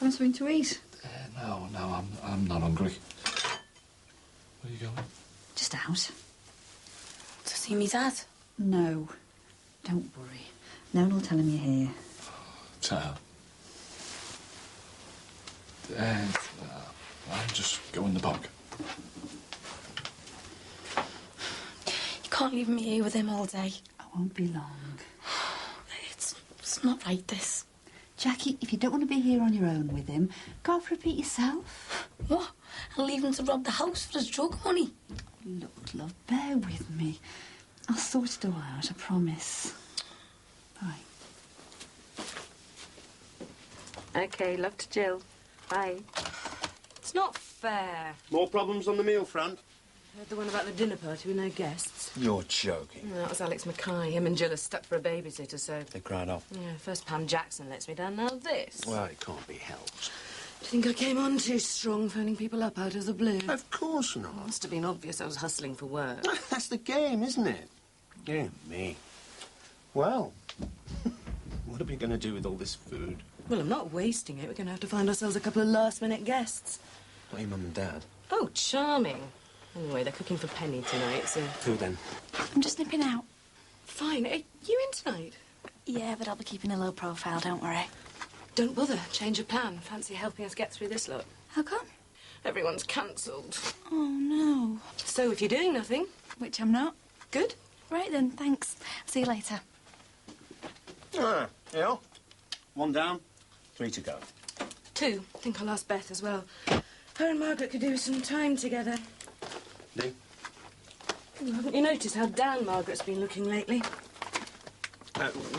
want something to eat? No, I'm not hungry. Where are you going? Just out. To see me dad? No. Don't worry. No one will tell him you're here. Tell. I'm just going to the park. You can't leave me here with him all day. I won't be long. It's not right, this. Jackie, if you don't want to be here on your own with him, go out for a beat yourself. What? I'll leave him to rob the house for his drug money. Look, love, bear with me. I'll sort it all out, I promise. Bye. OK, love to Jill. Bye. It's not fair. More problems on the meal front? Heard the one about the dinner party with no guests. You're joking. No, that was Alex Mackay. Him and Jill are stuck for a babysitter, so... They cried off. Yeah, first Pam Jackson lets me down, now this. Well, it can't be helped. Do you think I came on too strong, phoning people up out of the blue? Of course not. It must have been obvious I was hustling for work. That's the game, isn't it? Yeah, me. Well, what are we going to do with all this food? Well, I'm not wasting it. We're going to have to find ourselves a couple of last-minute guests. Not your mum and dad. Oh, charming. Anyway, they're cooking for Penny tonight, so... Who then? I'm just nipping out. Fine. Are you in tonight? Yeah, but I'll be keeping a low profile, don't worry. Don't bother. Change of plan. Fancy helping us get through this lot. How come? Everyone's cancelled. Oh, no. So, if you're doing nothing... Which I'm not. Good. Right then, thanks. See you later. Ah, yeah. 1 down, 3 to go. 2. Think I'll ask Beth as well. Her and Margaret could do with some time together. Do? Oh, haven't you noticed how down Margaret's been looking lately?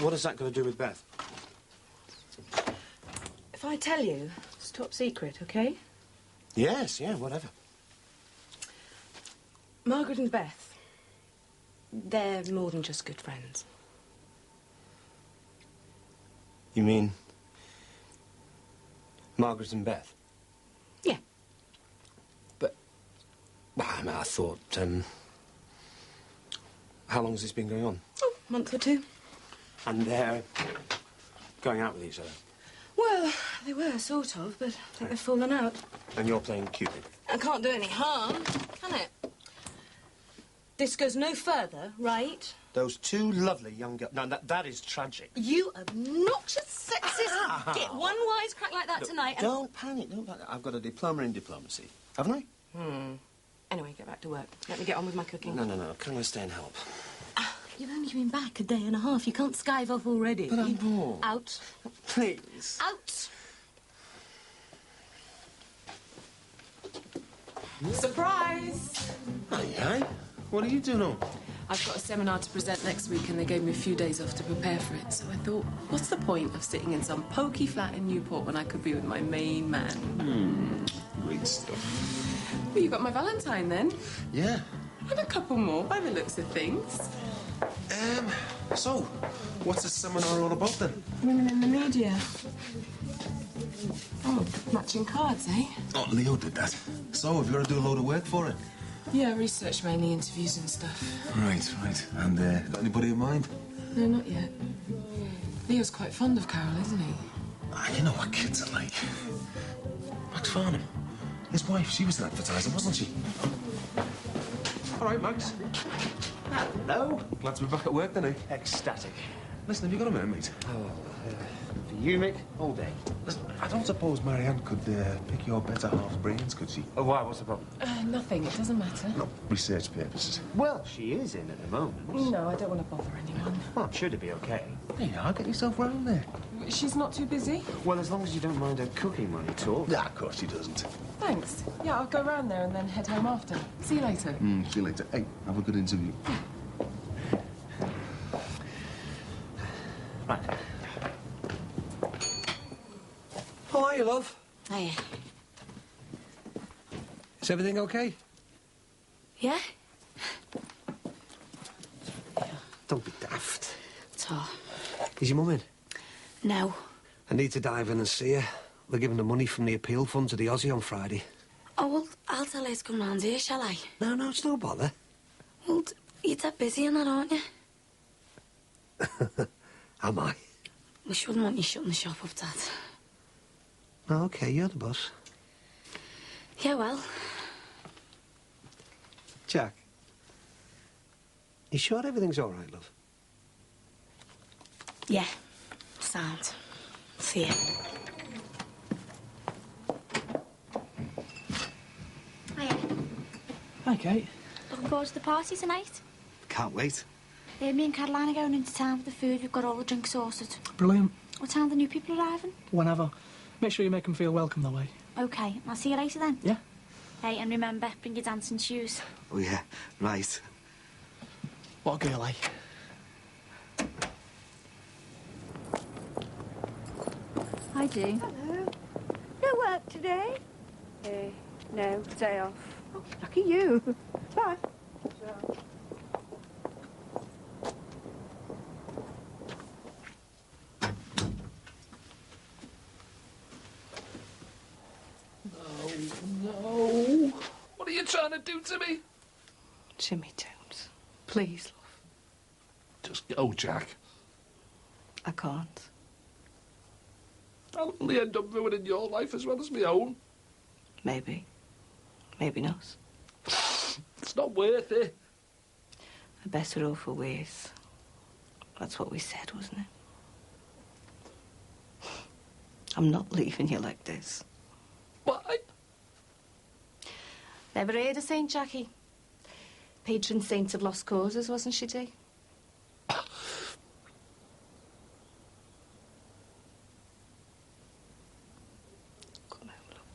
What has that got to do with Beth? If I tell you, it's top secret, OK? Yes, yeah, whatever. Margaret and Beth, they're more than just good friends. You mean Margaret and Beth? Yeah. But, well, I mean, I thought, how long has this been going on? Oh, a month or 2. And they're going out with each other? Well, they were, sort of, but I think they've fallen out. And you're playing Cupid? I can't do any harm, can it? This goes no further, right? Those 2 lovely young girls... No, that is tragic. You obnoxious sexist git. One wisecrack like that tonight and... Don't panic, don't panic. I've got a diploma in diplomacy, haven't I? Anyway, get back to work. Let me get on with my cooking. No. Can I stay and help? You've only been back a day and a half. You can't skive off already. But I'm bored. Out. Please. Out. Surprise! Aye. What are you doing on? I've got a seminar to present next week and they gave me a few days off to prepare for it. So I thought, what's the point of sitting in some pokey flat in Newport when I could be with my main man? Great stuff. Well, you got my Valentine then? Yeah. And a couple more by the looks of things. So, what's the seminar all about then? Women in the media. Oh, matching cards, eh? Oh, Leo did that. So, have you got to do a load of work for it? Yeah, research mainly, interviews and stuff. Right. And, got anybody in mind? No, not yet. Leo's quite fond of Carol, isn't he? You know what kids are like. Max Farnham. His wife, she was an advertiser, wasn't she? All right, Max. Hello. Glad to be back at work, then, eh? Ecstatic. Listen, have you got a minute, mate? For you, Mick, all day. Listen, I don't suppose Marianne could pick your better half's brains, could she? Oh, why? What's the problem? Nothing. It doesn't matter. No, research purposes. Well, she is in at the moment. No, I don't want to bother anyone. Well, I'm sure to be okay. There you are, get yourself round there. She's not too busy? Well, as long as you don't mind her cooking money talk. Nah, of course she doesn't. Thanks. Yeah, I'll go round there and then head home after. See you later. See you later. Hey, have a good interview. Right. How are you, love? Hiya. Is everything okay? Yeah? Don't be daft. So, Is your mum in? no. I need to dive in and see her. They're giving the money from the appeal fund to the Aussie on Friday. Oh, well, I'll tell her to come round here, shall I? No, it's no bother. Well, you're dead busy and that, aren't you? Am I? We shouldn't want you shutting the shop up, Dad. Oh, OK, you're the boss. Yeah, well. Jack, you sure everything's all right, love? Yeah. Sound. See ya. Hiya. Hi, Kate. Looking forward to the party tonight? Can't wait. Me and Caroline are going into town for the food. We've got all the drinks sorted. Brilliant. What time are the new people arriving? Whenever. Make sure you make them feel welcome that way. OK, I'll see you later then. Yeah. Hey, and remember, bring your dancing shoes. Oh, yeah, right. What a girl, eh? I do. Hello. No work today? No, day off. Oh, lucky you. Bye. No. What are you trying to do to me? Jimmy Jones, please, love. Just go, Jack. I can't. I'll only end up ruining your life as well as my own. Maybe. Maybe not. It's not worth it. The better off for ways. That's what we said, wasn't it? I'm not leaving you like this. Why? Never heard of St. Jackie. Patron saint of lost causes, wasn't she, Dee? Come home, love.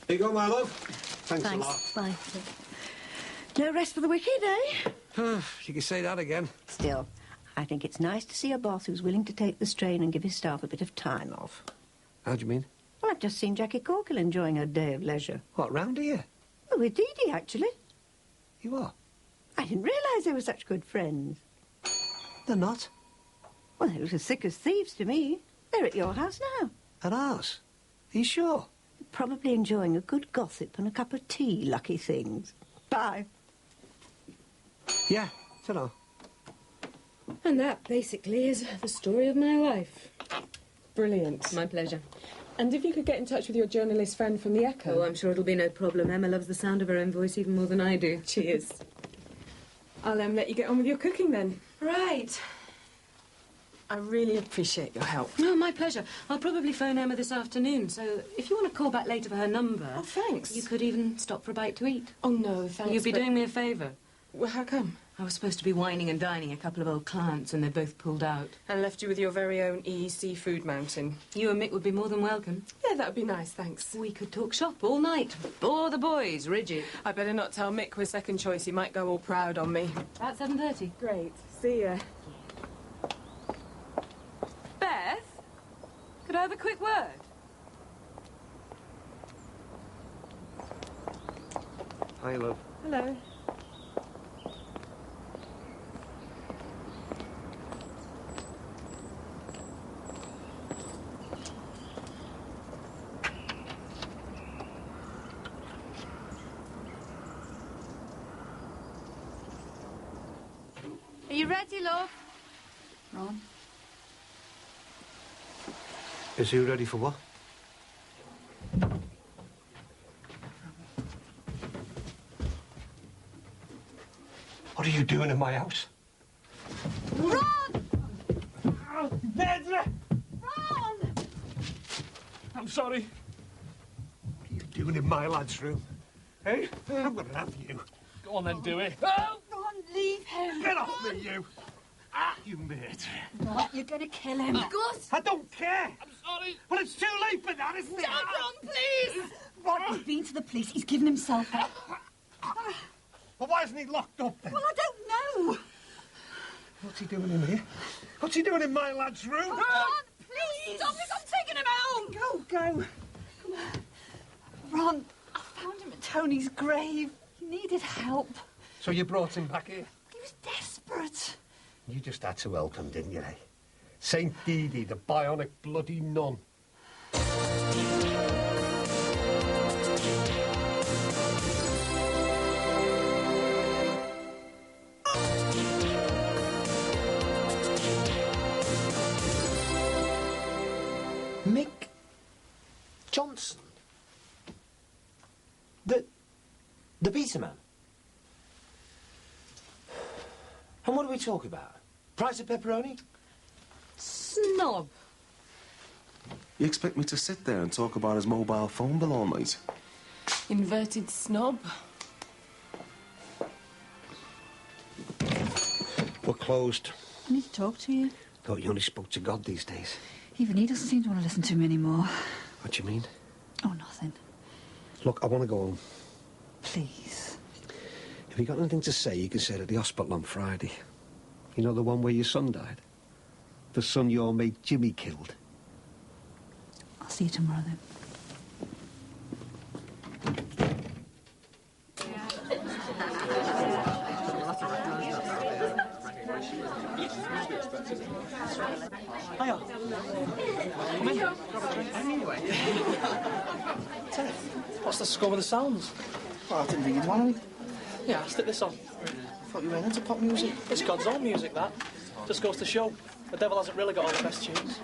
There you go, my love. Thanks a lot. Bye. No rest for the wicked, eh? You can say that again. Still, I think it's nice to see a boss who's willing to take the strain and give his staff a bit of time off. How do you mean? Well, I've just seen Jackie Corkill enjoying her day of leisure. What, round here? Well, with Dee Dee, actually. You are? I didn't realise they were such good friends. They're not. Well, they were as thick as thieves to me. They're at your house now. At ours? Are you sure? Probably enjoying a good gossip and a cup of tea, lucky things. Bye. Yeah, ta-ra. And that, basically, is the story of my life. Brilliant. My pleasure. And if you could get in touch with your journalist friend from The Echo. Oh, I'm sure it'll be no problem. Emma loves the sound of her own voice even more than I do. Cheers. I'll let you get on with your cooking then. Right. I really appreciate your help. No, my pleasure. I'll probably phone Emma this afternoon, so if you want to call back later for her number... Oh, thanks. You could even stop for a bite to eat. Oh, no, thanks. You'd be doing me a favour. Well, how come? I was supposed to be wining and dining a couple of old clients, and they both pulled out. And left you with your very own seafood mountain. You and Mick would be more than welcome. Yeah, that would be nice, thanks. We could talk shop all night. Bore the boys, rigid. I better not tell Mick we're second choice. He might go all proud on me. About 7:30. Great. See ya. Beth? Could I have a quick word? Hi, love. Hello. Are you ready, love? Ron? Is you ready for what? What are you doing in my house? Ron! Nedra! Ron! I'm sorry. What are you doing in my lad's room? Hey? I'm gonna have you. Go on then, do it. Oh! Ron, leave him. Get off me, you! You mate. What? You're going to kill him. Gus! I don't care! I'm sorry. Well, it's too late for that, isn't it? Don't, Ron, please! Ron, he's been to the police. He's given himself up. Well, why isn't he locked up then? Well, I don't know. What's he doing in here? What's he doing in my lad's room? Ron, please! Stop it! I'm taking him home! Go. Come on. Ron, I found him at Tony's grave. He needed help. So you brought him back here? He was desperate. You just had to help him, didn't you, eh? Saint Dee Dee, the bionic bloody nun. Johnson? The pizza man? And what do we talk about? Price of pepperoni? Snob. You expect me to sit there and talk about his mobile phone bill all night? Inverted snob. We're closed. I need to talk to you. Thought you only spoke to God these days. Even he doesn't seem to want to listen to me anymore. What do you mean? Oh, nothing. Look, I want to go home. Please. If you got anything to say, you can say it at the hospital on Friday. You know the one where your son died? The son your mate Jimmy killed. I'll see you tomorrow then. Hiya. Come in. Tell me, what's the score with the sounds? Well, I didn't think you'd want any. Yeah, stick this on. I thought you weren't into pop music. It's God's own music, that. Just goes to show. The devil hasn't really got all the best tunes.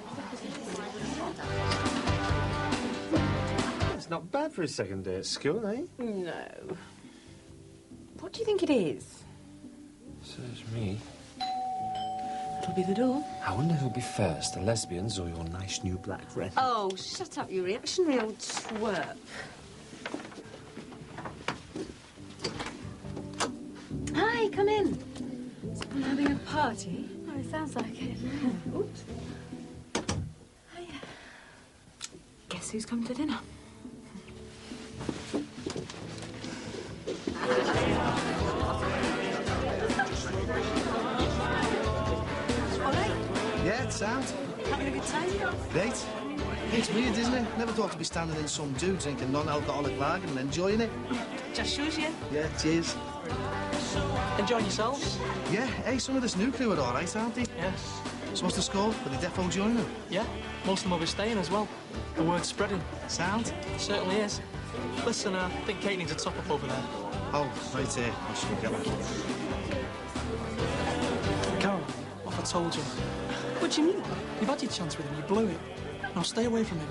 It's not bad for his second day at school, eh? No. What do you think it is? Says me. That'll be the door. I wonder who'll be first, the lesbians or your nice new black friend? Oh, shut up, you reactionary old twerp. Hi, come in. Someone having a party? Oh, it sounds like it. Oops. Hiya. Guess who's come to dinner? Yeah, it's sound. Having a good time? Great. It's weird, isn't it? Never thought to be standing in some dude drinking non-alcoholic lager and enjoying it. Just shows you. Yeah, cheers. Enjoying yourselves? Yeah, hey, some of this new crew are all right, aren't they? Yes. So what's the score? Are they defo joining? Yeah, most of them will be staying as well. The word's spreading. Sound? Certainly is. Listen, I think Kate needs a top-up over there. Oh, right here. I should get that. Carol, what I told you. What do you mean? You've had your chance with him, you blew it. Now stay away from him.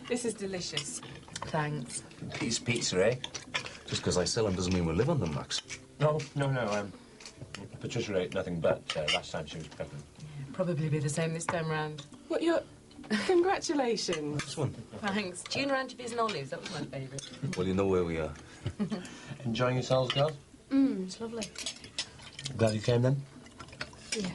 This is delicious. Thanks. Piece pizza, eh? Just because I sell them doesn't mean we live on them, Max. No. Patricia ate nothing but last time she was pregnant. Probably be the same this time round. What, you're... Congratulations. This one. Thanks. Junior anchovies and olives, that was my favourite. Well, you know where we are. Enjoying yourselves, girls? It's lovely. Glad you came then? Yeah.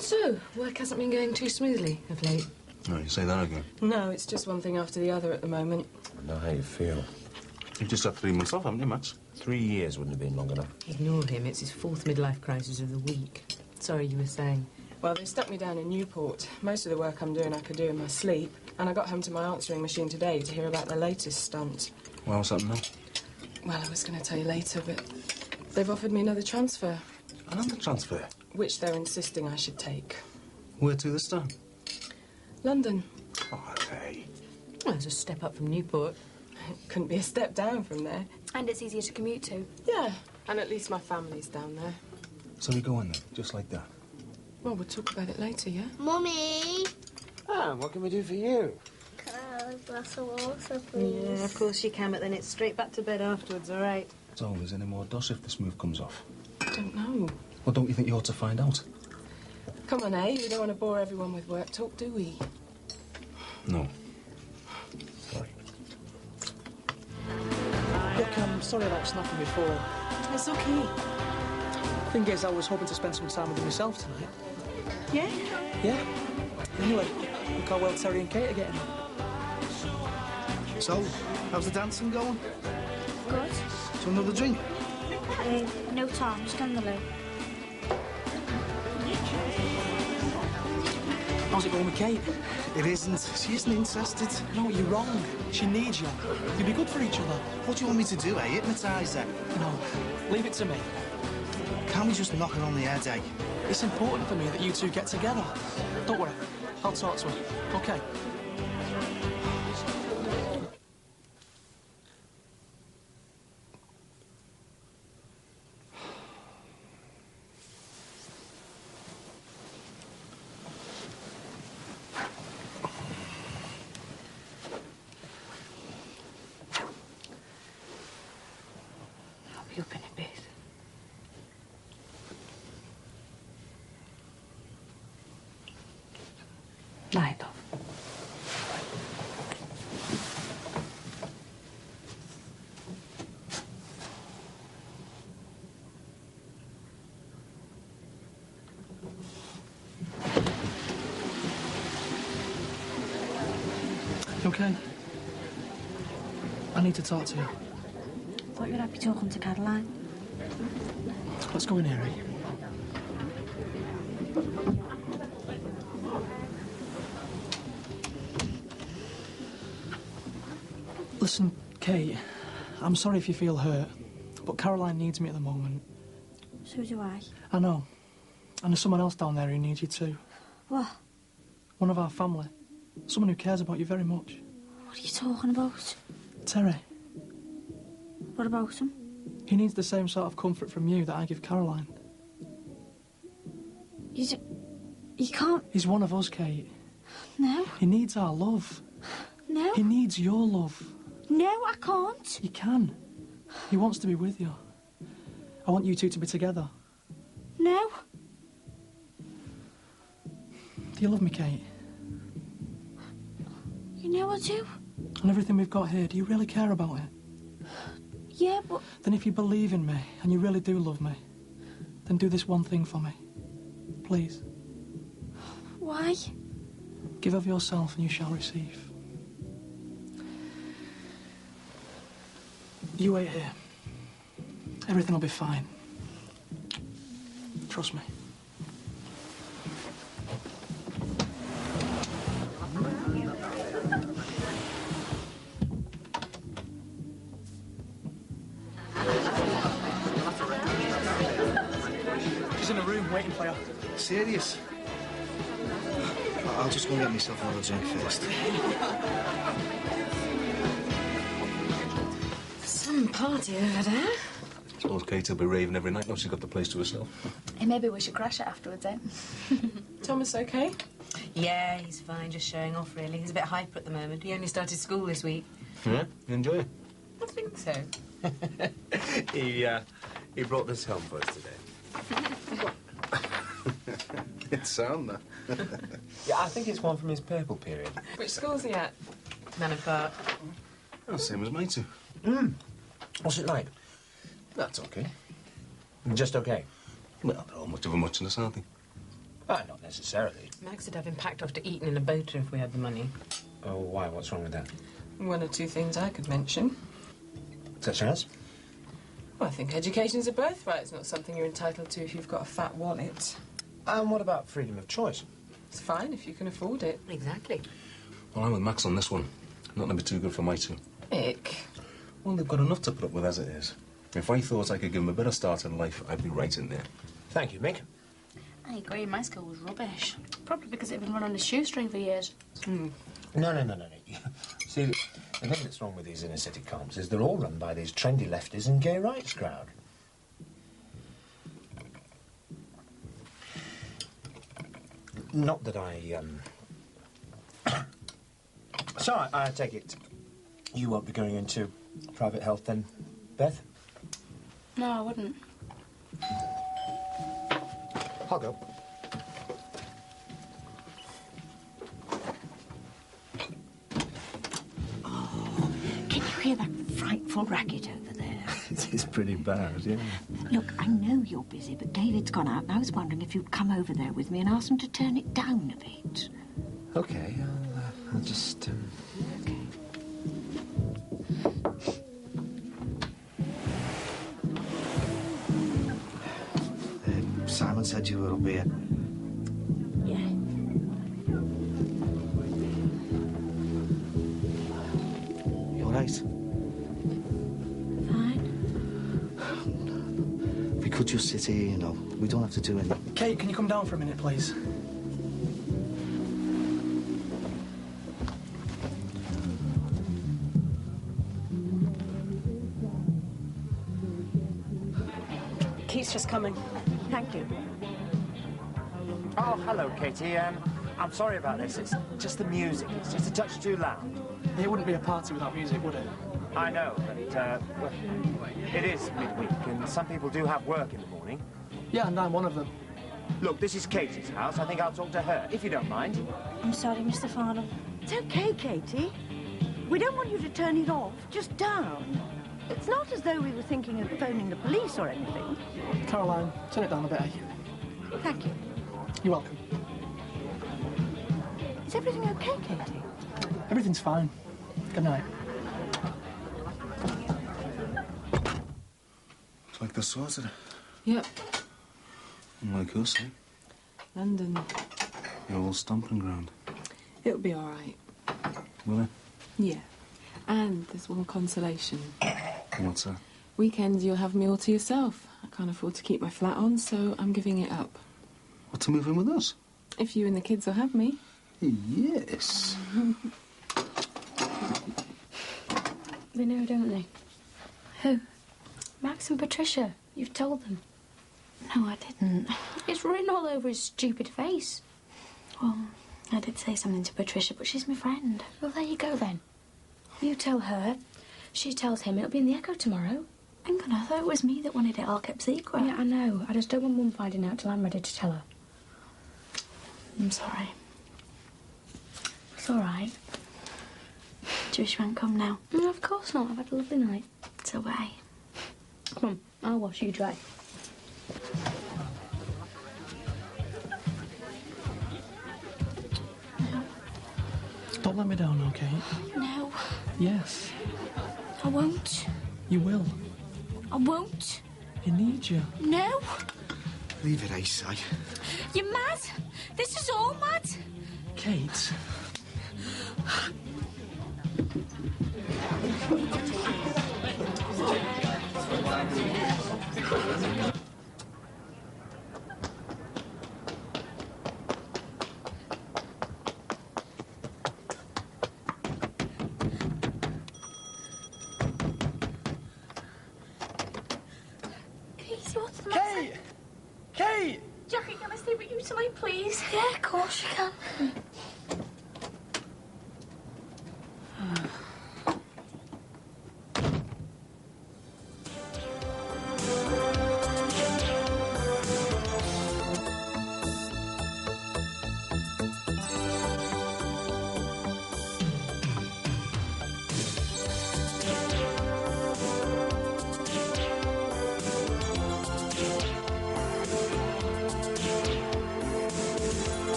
So, work hasn't been going too smoothly of late. No, you say that again. No, it's just one thing after the other at the moment. I know how you feel. You've just had 3 months off, haven't you, Max? 3 years wouldn't have been long enough. Ignore him, it's his 4th midlife crisis of the week. Sorry, you were saying. Well, they stuck me down in Newport. Most of the work I'm doing I could do in my sleep. And I got home to my answering machine today to hear about their latest stunt. Well, what's happening now? Well, I was going to tell you later, but they've offered me another transfer. Another transfer? Which they're insisting I should take. Where to this time? London. Oh, hey. Well, it's a step up from Newport. Couldn't be a step down from there. And it's easier to commute to. Yeah, and at least my family's down there. So we go on then, just like that. Well, we'll talk about it later, yeah? Mummy! Ah, what can we do for you? A glass of water, please. Yeah, of course you can, but then it's straight back to bed afterwards, all right? So, is any more dosh if this move comes off? I don't know. Well, don't you think you ought to find out? Come on, eh? We don't want to bore everyone with work talk, do we? No. Sorry. Look, I'm sorry about snapping before. It's okay. Thing is, I was hoping to spend some time with you myself tonight. Yeah? Yeah. Anyway, look how well Terry and Kate are getting on. So, how's the dancing going? Good. So another drink? No, Tom, just on the loo. How's it going with Kate? It isn't. She isn't interested. No, you're wrong. She needs you. You'd be good for each other. What do you want me to do, eh? Hypnotise her? No, leave it to me. Can't we just knock her on the head, eh? It's important for me that you two get together. Don't worry, I'll talk to her, okay? Night, love. You okay? I need to talk to you. Thought you'd be talking to Caroline. Let's go in here, eh? Listen, Kate, I'm sorry if you feel hurt, but Caroline needs me at the moment. So do I. I know. And there's someone else down there who needs you too. What? One of our family. Someone who cares about you very much. What are you talking about? Terry. What about him? He needs the same sort of comfort from you that I give Caroline. You can't... He's one of us, Kate. No. He needs our love. No. He needs your love. No, I can't. You can. He wants to be with you. I want you two to be together. No. Do you love me, Kate? You know I do. And everything we've got here, do you really care about it? Yeah, but... Then if you believe in me, and you really do love me, then do this one thing for me. Please. Why? Give of yourself and you shall receive. You wait here. Everything will be fine. Trust me. She's in a room waiting for you. Serious? I'll just go and get myself another drink first. Some party over there. I suppose Kate will be raving every night now she's got the place to herself. Hey, maybe we should crash it afterwards, eh? Thomas okay? Yeah, he's fine, just showing off, really. He's a bit hyper at the moment. He only started school this week. Yeah? You enjoy it? I think so. He brought this home for us today. It's sound, that. Yeah, I think it's one from his purple period. Which school's he at? Manor Park. Oh, same as mine too. What's it like? That's okay. Just okay? Well, they're all much of a muchness, aren't they? Not necessarily. Max would have him packed off to Eton in a boater if we had the money. Oh, why? What's wrong with that? One or two things I could mention. Such as? Well, I think education's a birthright. It's not something you're entitled to if you've got a fat wallet. And what about freedom of choice? It's fine if you can afford it. Exactly. Well, I'm with Max on this one. Not going to be too good for my two. Mick. Well, they've got enough to put up with as it is. If I thought I could give them a better start in life, I'd be right in there. Thank you, Mick. I agree, my school was rubbish. Probably because it had been run on a shoestring for years. No. See, the thing that's wrong with these inner city comps is they're all run by these trendy lefties and gay rights crowd. Not that I, So, I take it you won't be going into private health then, Beth? No, I wouldn't. I'll go. Oh, can you hear that frightful racket over there? It is pretty bad, yeah. Look, I know you're busy, but David's gone out, and I was wondering if you'd come over there with me and ask him to turn it down a bit. OK, I'll just, OK. Simon said you were up here. Yeah. You all right? Fine. We could just sit here, you know. We don't have to do anything. Kate, can you come down for a minute, please? Keith's just coming. Thank you. Oh, hello, Katie. I'm sorry about this. It's just the music. It's just a touch too loud. It wouldn't be a party without music, would it? I know, but well, it is midweek, and some people do have work in the morning. Yeah, and I'm one of them. Look, this is Katie's house. I think I'll talk to her, if you don't mind. I'm sorry, Mr. Farnham. It's okay, Katie. We don't want you to turn it off, just down. It's not as though we were thinking of phoning the police or anything. Caroline, turn it down a bit, eh? Thank you. You're welcome. Is everything okay, Katie? Everything's fine. Good night. Looks like they're sorted. Yep. Like us, eh? London. Your old stomping ground. It'll be all right. Will it? Yeah. And there's one consolation. What's that? Weekends you'll have me all to yourself. I can't afford to keep my flat on, so I'm giving it up. What, to move in with us? If you and the kids will have me. Yes. They know, don't they? Who? Max and Patricia. You've told them. No, I didn't. It's written all over his stupid face. Well, I did say something to Patricia, but she's my friend. Well, there you go, then. You tell her. She tells him. It'll be in the Echo tomorrow. Hang on, I thought it was me that wanted it all kept secret. Yeah, I know. I just don't want Mum finding out till I'm ready to tell her. I'm sorry. It's all right. Do you wish you hadn't come now? No, of course not. I've had a lovely night. It's away. Come on, I'll wash you dry. Don't let me down, okay? No, Yes, I won't. you will. I won't. He needs you. No. Leave it, Ace. You're mad. This is all mad. Kate. Kate! Kate! Jackie, can I stay with you tonight, please? Yeah, of course you can.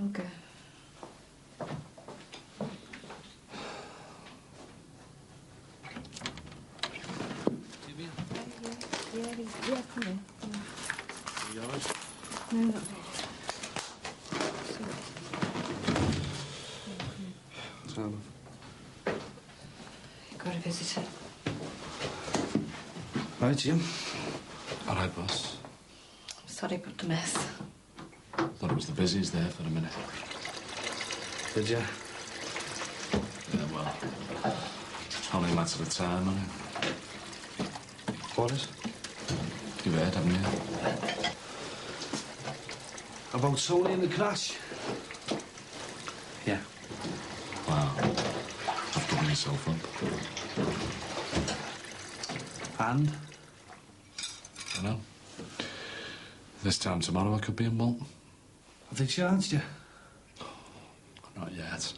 Okay. Yeah, come in. You all right? No, not really. Sam. Got a visitor. Right, Jim. All right, boss. Sorry about the mess. Thought it was the busiest there for a minute. Did you? Yeah, well, only a matter of time, ain't it? What is? You've heard, haven't you? About Tony and the crash? Yeah. Wow. I've given myself up. And? I know. This time tomorrow I could be in Bolton. Have they charged you? Not yet.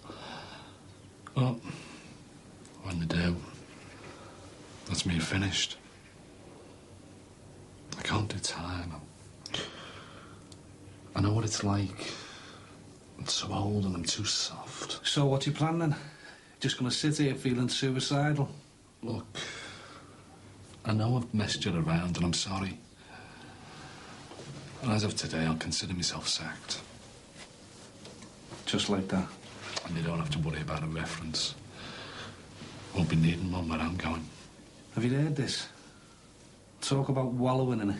But when they do, that's me finished. I can't do time. I know what it's like. I'm so old and I'm too soft. So what's your plan then? Just gonna sit here feeling suicidal? Look, I know I've messed you around and I'm sorry. But as of today, I'll consider myself sacked. Just like that? And you don't have to worry about a reference. Won't be needing one where I'm going. Have you heard this? Talk about wallowing in it.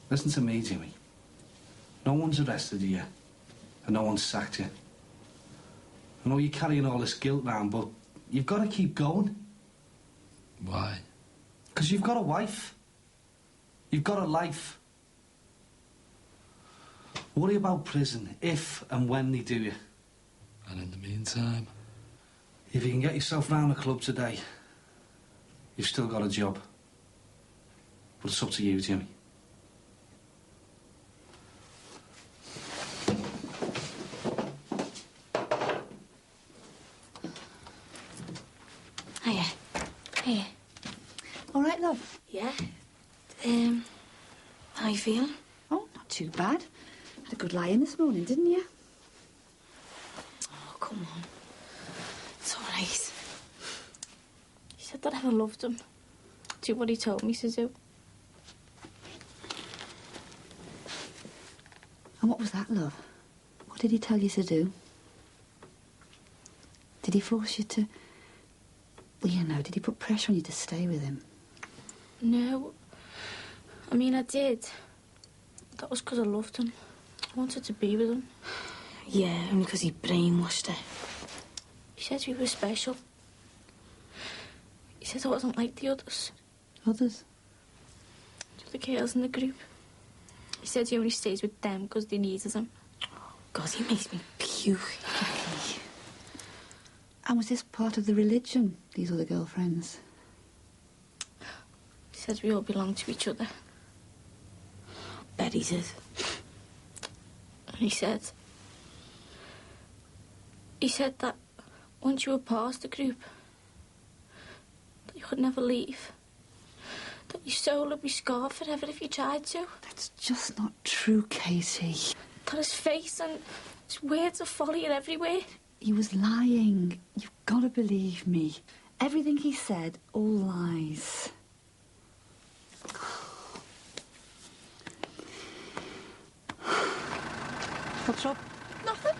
Listen to me, Jimmy. No one's arrested you yet, and no one's sacked you. I know you're carrying all this guilt round, but you've got to keep going. Why? Because you've got a wife. You've got a life. Worry about prison if and when they do you. And in the meantime? If you can get yourself round the club today, you've still got a job. But it's up to you, Jimmy. Hiya. Hiya. All right, love? Yeah. How you feeling? Oh, not too bad. Had a good lie-in this morning, didn't you? Oh, come on. It's all right. He said that I loved him. Do what he told me to do. And what was that, love? What did he tell you to do? Did he force you to... Well, you know, did he put pressure on you to stay with him? No. I mean, I did. That was because I loved him. I wanted to be with him. Yeah, only because he brainwashed her. He said we were special. He said I wasn't like the others. Others? The girls in the group. He said he only stays with them because they needed him. Oh, God, he makes me puke. And was this part of the religion, these other girlfriends? He said we all belong to each other. Bet he did. And he said that once you were past the group, that you could never leave. That your soul would be scarred forever if you tried to. That's just not true, Katie. That his face and his words of folly are everywhere. He was lying. You've got to believe me. Everything he said, all lies. What's up? Nothing.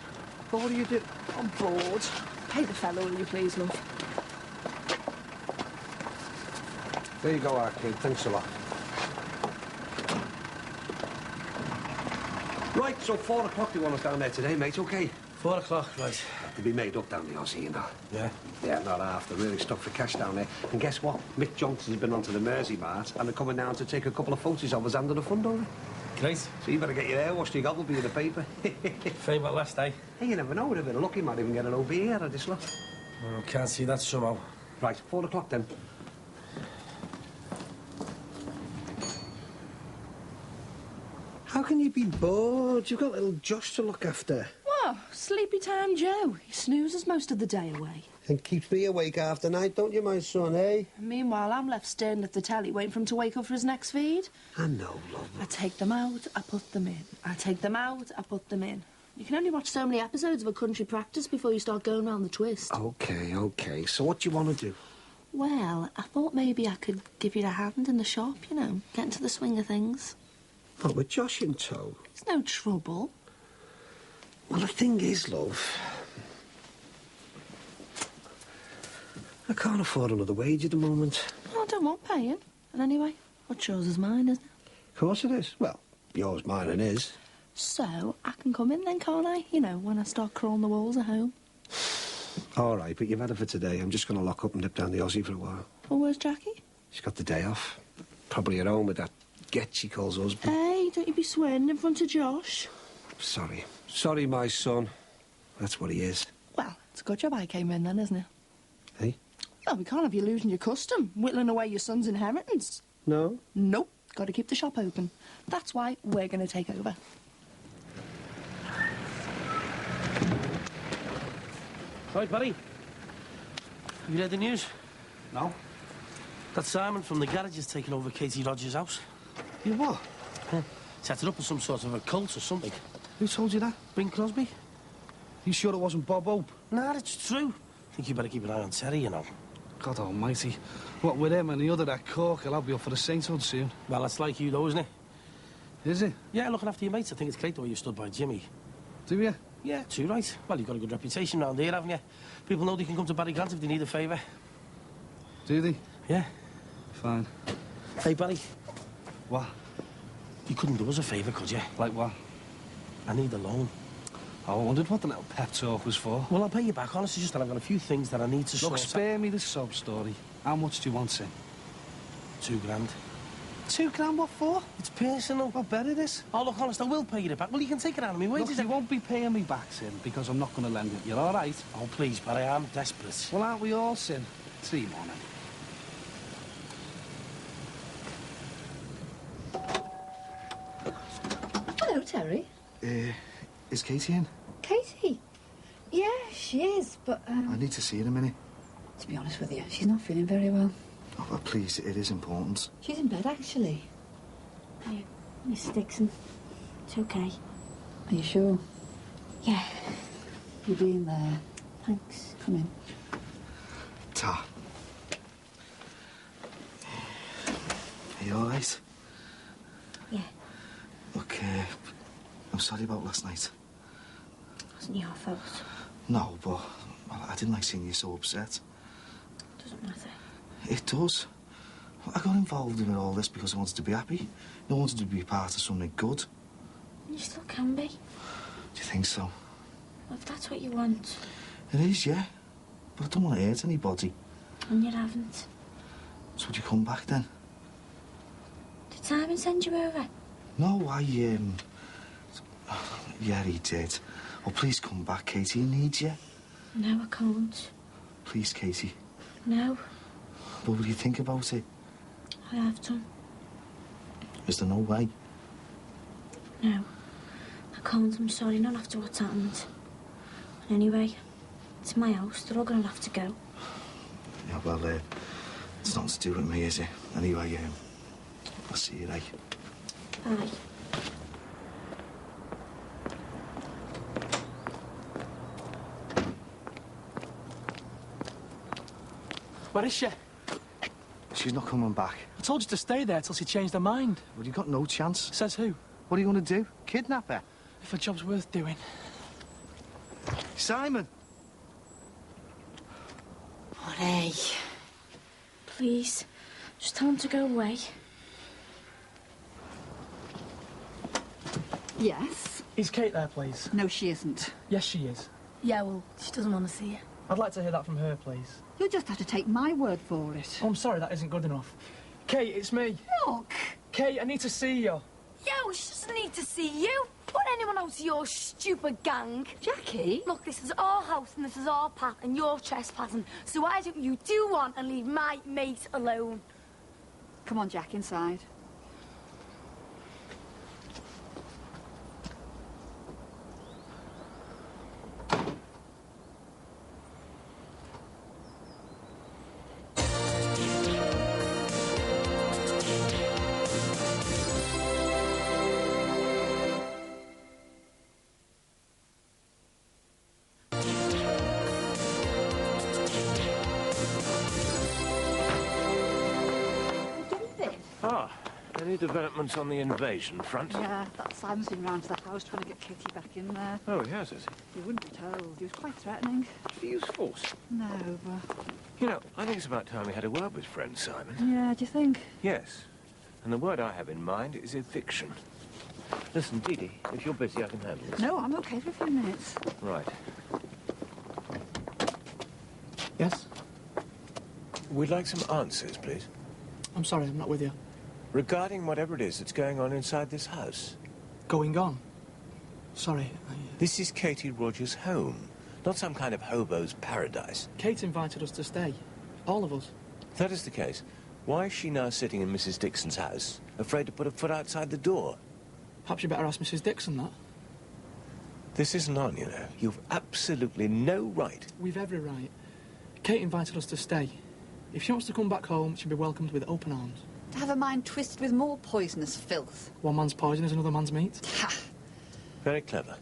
But what do you do? I'm bored. Pay the fellow, will you please, love? There you go, Arcade. Thanks a lot. Right, so 4 o'clock you want us down there today, mate, OK? 4 o'clock, right. To be made up down the Aussie, you know. Yeah? Yeah, not half. They're really stuck for cash down there. And guess what? Mick Johnson's been onto the Mersey Mart and they're coming down to take a couple of photos of us under the front door. Great. So you better get your hair washed, your gob will be in the paper. Favourite last day? Hey, you never know. With a bit of luck, you might even get it over here at this lot. Oh, can't see that somehow. Right, 4 o'clock then. How can you be bored? You've got little Josh to look after. Well, sleepy time Joe. He snoozes most of the day away. And keeps me awake half the night, don't you, my son, eh? Meanwhile, I'm left staring at the telly, waiting for him to wake up for his next feed. I know, love. I take them out, I put them in. I take them out, I put them in. You can only watch so many episodes of a country practice before you start going round the twist. OK, OK. So what do you want to do? Well, I thought maybe I could give you a hand in the shop, you know, get into the swing of things. What, with Josh in tow? It's no trouble. Well, the thing is, love, I can't afford another wage at the moment. Well, I don't want paying. And anyway, what's yours is mine, isn't it? Of course it is. Well, yours, mine and his. So, I can come in then, can't I? You know, when I start crawling the walls at home. All right, but you've had it for today. I'm just going to lock up and nip down the Aussie for a while. Well, where's Jackie? She's got the day off. Probably at home with that get she calls husband. Hey, don't you be swearing in front of Josh. Sorry. Sorry, my son. That's what he is. Well, it's a good job I came in then, isn't it? Hey? Well, we can't have you losing your custom, whittling away your son's inheritance. No? Nope. Got to keep the shop open. That's why we're going to take over. Right, buddy. Have you read the news? No. That Simon from the garage is taking over Katie Rogers' house. You what? Set it up as some sort of a cult or something. Who told you that? Bing Crosby. You sure it wasn't Bob Hope? Nah, it's true. I think you better keep an eye on Terry, you know. God almighty. What with him and the other at Cork, I'll be up for the sainthood soon. Well, that's like you, though, isn't it? Is it? Yeah, looking after your mates. I think it's great the way you stood by Jimmy. Do you? Yeah, too right. Well, you've got a good reputation round here, haven't you? People know they can come to Barry Grant if they need a favour. Do they? Yeah. Fine. Hey, Barry. What? You couldn't do us a favour, could you? Like what? I need a loan. Oh, I wondered what the little pep talk was for. Well, I'll pay you back. Honestly, just that I've got a few things that I need to sort Look, out. spare me the sob story. How much do you want, Sim? £2,000. £2,000 what for? It's personal. I'll bet it is. Oh, look, honest, I will pay you it back. Well, you can take it out of me wages. Look, you won't be paying me back, Sin, because I'm not going to lend it. You're all right? Oh, please, but I am desperate. Well, aren't we all, Sin? See you morning. Hello, Terry. Is Katie in? Katie? Yeah, she is, but, I need to see her in a minute. to be honest with you, she's not feeling very well. Oh, well, please, it is important. She's in bed, actually. Hey, Miss Dixon. It's okay. Are you sure? Yeah. You're being there. Thanks. Come in. Ta. Are you all right? Yeah. Look, I'm sorry about last night. Wasn't your fault. No, but well, I didn't like seeing you so upset. Doesn't matter. It does. I got involved in all this because I wanted to be happy. I wanted to be part of something good. You still can be. Do you think so? Well, if that's what you want. It is, yeah. But I don't want to hurt anybody. And you haven't. So would you come back then? Did Simon send you over? No, yeah, he did. Oh, please come back, Katie. He needs you. No, I can't. Please, Katie. No, What would you think about it? I have done. Is there no way? No, I can't. I'm sorry, not after what's happened. Anyway, it's my house. They're all going to have to go. Yeah, well, it's nothing to do with me, is it? Anyway, I'll see you later. Bye. Where is she? She's not coming back. I told you to stay there till she changed her mind. Well, you got no chance. Says who? What are you going to do? Kidnap her? If a job's worth doing. Simon! Hey. Please, just tell him to go away. Yes? Is Kate there, please? No, she isn't. Yes, she is. Yeah, well, she doesn't want to see you. I'd like to hear that from her, please. You'll just have to take my word for it. Oh, I'm sorry, that isn't good enough. Kate, it's me. Look! Kate, I need to see you. Yo, she doesn't need to see you. Put anyone else to your stupid gang. Jackie? Look, this is our house and this is our path and you're trespassing. So why don't you do one and leave my mate alone? Come on, Jack, inside. Ah, any developments on the invasion front? Yeah, that Simon's been round to the house trying to get Katie back in there. Oh, he has he? You wouldn't be told. He was quite threatening. Did he use force? No, but... You know, I think it's about time we had a word with friend Simon. Yeah, do you think? Yes. And the word I have in mind is eviction. Listen, Dee Dee, if you're busy, I can handle this. No, I'm okay for a few minutes. Right. Yes? We'd like some answers, please. I'm sorry, I'm not with you. Regarding whatever it is that's going on inside this house. Going on? Sorry, This is Katie Rogers' home, not some kind of hobo's paradise. Kate invited us to stay. All of us. If that is the case, why is she now sitting in Mrs. Dixon's house, afraid to put a foot outside the door? Perhaps you better ask Mrs. Dixon that. This isn't on, you know. You've absolutely no right. We've every right. Kate invited us to stay. If she wants to come back home, she'll be welcomed with open arms. To have her mind twisted with more poisonous filth. One man's poison is another man's meat. Ha! Very clever.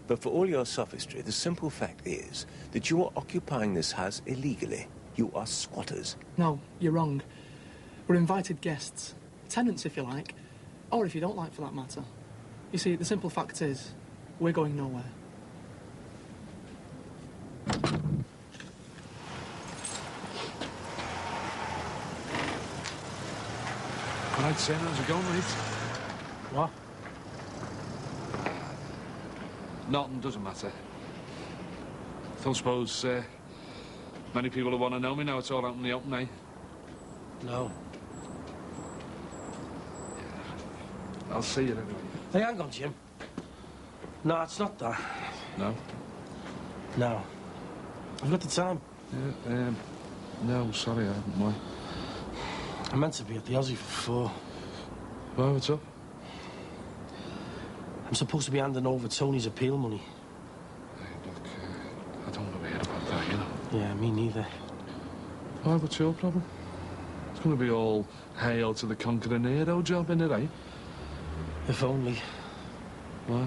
But for all your sophistry, the simple fact is that you are occupying this house illegally. You are squatters. No, you're wrong. We're invited guests. Tenants, if you like. Or if you don't like, for that matter. You see, the simple fact is, we're going nowhere. Right, Sam, how's it going, mate? What? Nothing, doesn't matter. Don't suppose many people will want to know me now it's all out in the open, eh? No. I'll see you anyway. Hey, hang on, Jim. No, it's not that. No? No. I've got the time. Yeah, no, sorry, I haven't, why? I meant to be at the Aussie for 4. Well, what's up? I'm supposed to be handing over Tony's appeal money. Hey, look, I don't want to hear about that, you know. Yeah, me neither. Why, what's your problem? It's going to be all hail to the conquering hero job, innit, eh? If only. Why?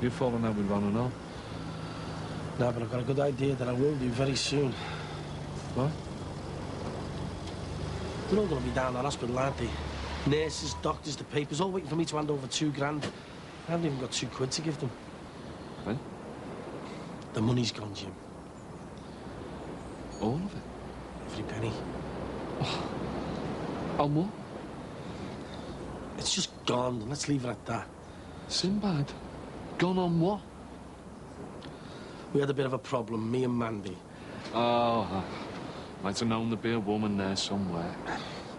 You've fallen out with Ron and all. No, but I've got a good idea that I will do very soon. What? They're all going to be down at hospital, aren't they? Nurses, doctors, the papers, all waiting for me to hand over $2 grand. I haven't even got £2 to give them. When? The money's gone, Jim. All of it? Every penny. Oh. On what? It's just gone. Let's leave it at that. Sinbad? Gone on what? We had a bit of a problem, me and Mandy. Oh, might have known there'd be a woman there somewhere.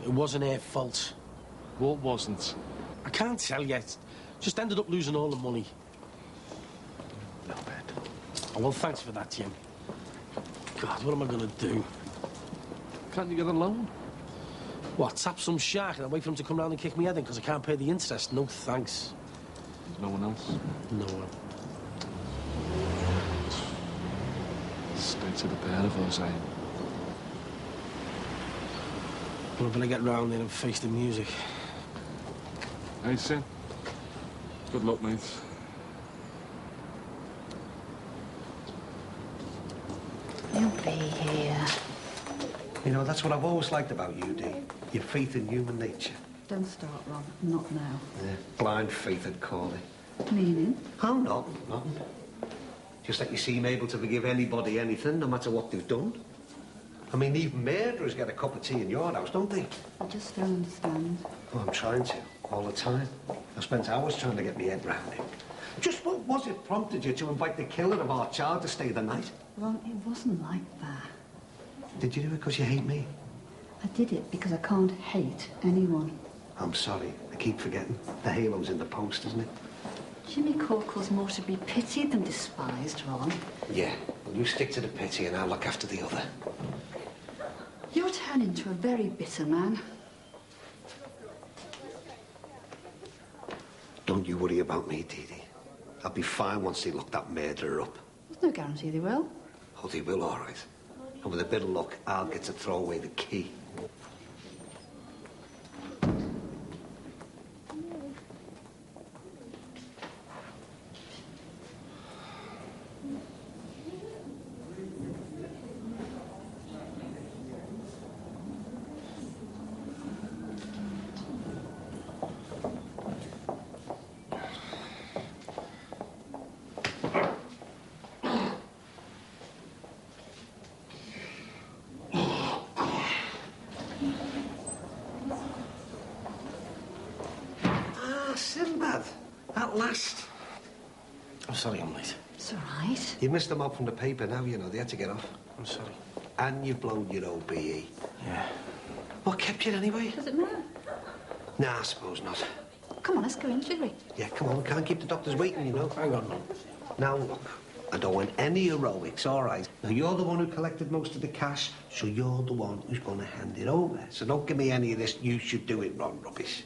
It wasn't her fault. What wasn't? I can't tell yet. Just ended up losing all the money. No bed. Oh, well, thanks for that, Jim. God, what am I going to do? Can't you get a loan? What, tap some shark and wait for him to come round and kick me head in because I can't pay the interest? No, thanks. There's no one else? No one. Stay to the pair of us, eh? Well, I better get round there and face the music. Hey, Sin. Good luck, mate. You'll be here. You know, that's what I've always liked about you, Dee. Your faith in human nature. Don't start, Ron. Not now. Yeah, blind faith, I'd call it. Meaning? Oh, nothing. Just that you seem able to forgive anybody anything, no matter what they've done. I mean, even murderers get a cup of tea in your house, don't they? I just don't understand. Well, I'm trying to, all the time. I've spent hours trying to get my head round it. Just what was it prompted you to invite the killer of our child to stay the night? Ron, it wasn't like that. Did you do it because you hate me? I did it because I can't hate anyone. I'm sorry. I keep forgetting. The halo's in the post, isn't it? Jimmy Corkle's more to be pitied than despised, Ron. Yeah. Well, you stick to the pity and I'll look after the other. You're turning into a very bitter man. Don't you worry about me, Dee Dee. I'll be fine once they look that murderer up. There's no guarantee they will. Oh, they will, all right. And with a bit of luck, I'll get to throw away the key. Sinbad, at last. I'm sorry I'm late. It's all right. You missed them out from the paper now, you know. They had to get off. I'm sorry. And you've blown your OBE. Yeah. What kept you anyway? Does it matter? Nah, I suppose not. Come on, let's go in, shall we? Yeah, come on. We can't keep the doctors waiting, you know. Hang on, man. Now, look. I don't want any heroics, all right? Now, you're the one who collected most of the cash, so you're the one who's going to hand it over. So don't give me any of this, you should do it, Ron rubbish.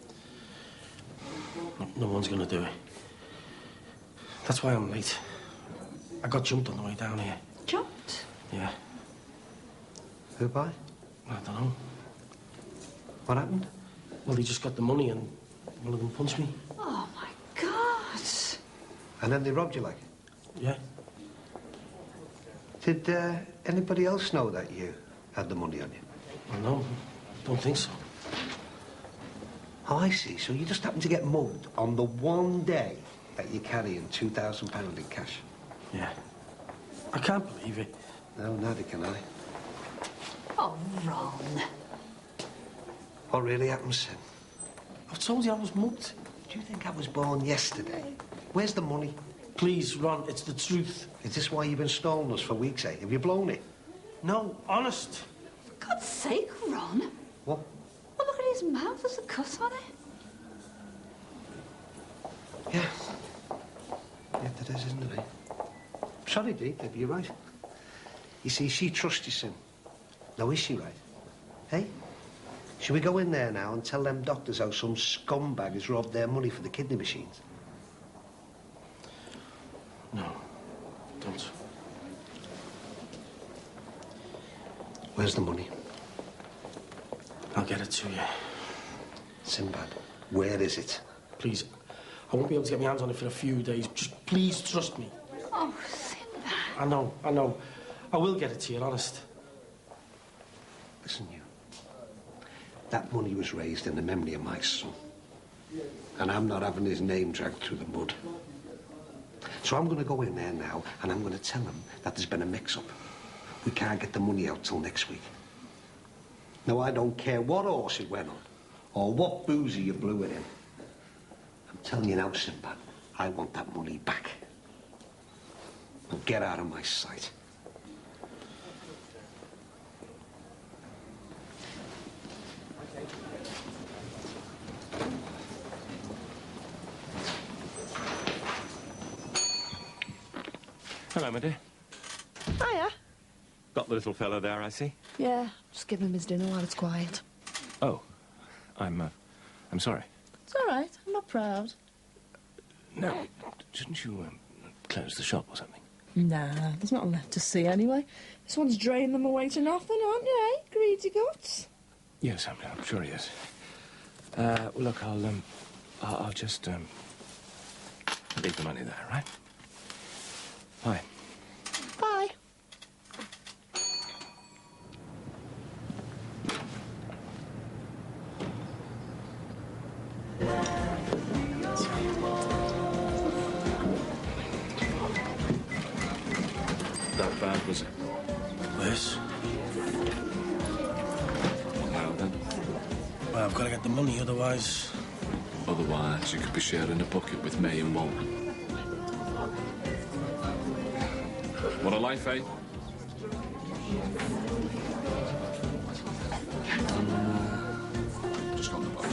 No one's gonna do it. That's why I'm late. I got jumped on the way down here. Jumped? Yeah. Who by? I don't know. What happened? Well, they just got the money and one of them punched me. Oh, my God. And then they robbed you, like? Yeah. Did anybody else know that you had the money on you? Well, no, don't think so. Oh, I see. So you just happened to get mugged on the one day that you're carrying £2,000 in cash? Yeah. I can't believe it. No, neither can I. Oh, Ron. What really happened, Sin? I've told you I was mugged. Do you think I was born yesterday? Where's the money? Please, Ron, it's the truth. Is this why you've been stalling us for weeks, eh? Have you blown it? No, honest. For God's sake, Ron. What? Well, look at his mouth. There's a cut on it. Yeah. Yeah, there is, isn't there? Sorry, Dee, maybe you're right. You see, she trusts you, Sim. Now, is she right? Hey? Should we go in there now and tell them doctors how some scumbag has robbed their money for the kidney machines? No, don't. Where's the money? I'll get it to you. Sinbad, where is it? Please, I won't be able to get my hands on it for a few days. Just please trust me. Oh, Sinbad. I know. I will get it to you, honest. Listen, you. That money was raised in the memory of my son. And I'm not having his name dragged through the mud. So I'm going to go in there now and I'm going to tell him that there's been a mix-up. We can't get the money out till next week. Now, I don't care what horse it went on or what boozer you blew it in. I'm telling you now, Sinbad, I want that money back. Now, get out of my sight. Hello, my dear. Hiya. Got the little fellow there, I see. Yeah, just give him his dinner while it's quiet. Oh, I'm sorry. It's all right. I'm not proud. No, shouldn't you close the shop or something? Nah, there's nothing left to see anyway. This one's draining them away to nothing, aren't you, eh? Greedy guts. Yes, I'm sure he is. Well, look, I'll just leave the money there, right? Bye. Bye. That bad, was it? Worse. What now, then? Well, I've got to get the money, otherwise... Otherwise, you could be sharing a bucket with me and Walter. What a life, eh? Just got the boat.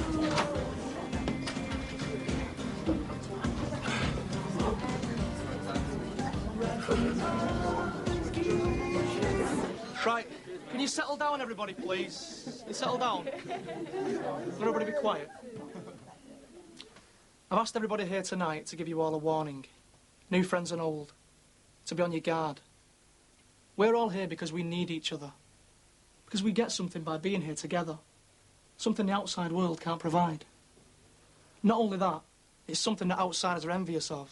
Right, can you settle down, everybody, please? You settle down. Everybody be quiet. I've asked everybody here tonight to give you all a warning. New friends and old. To be on your guard. We're all here because we need each other. Because we get something by being here together. Something the outside world can't provide. Not only that, it's something that outsiders are envious of.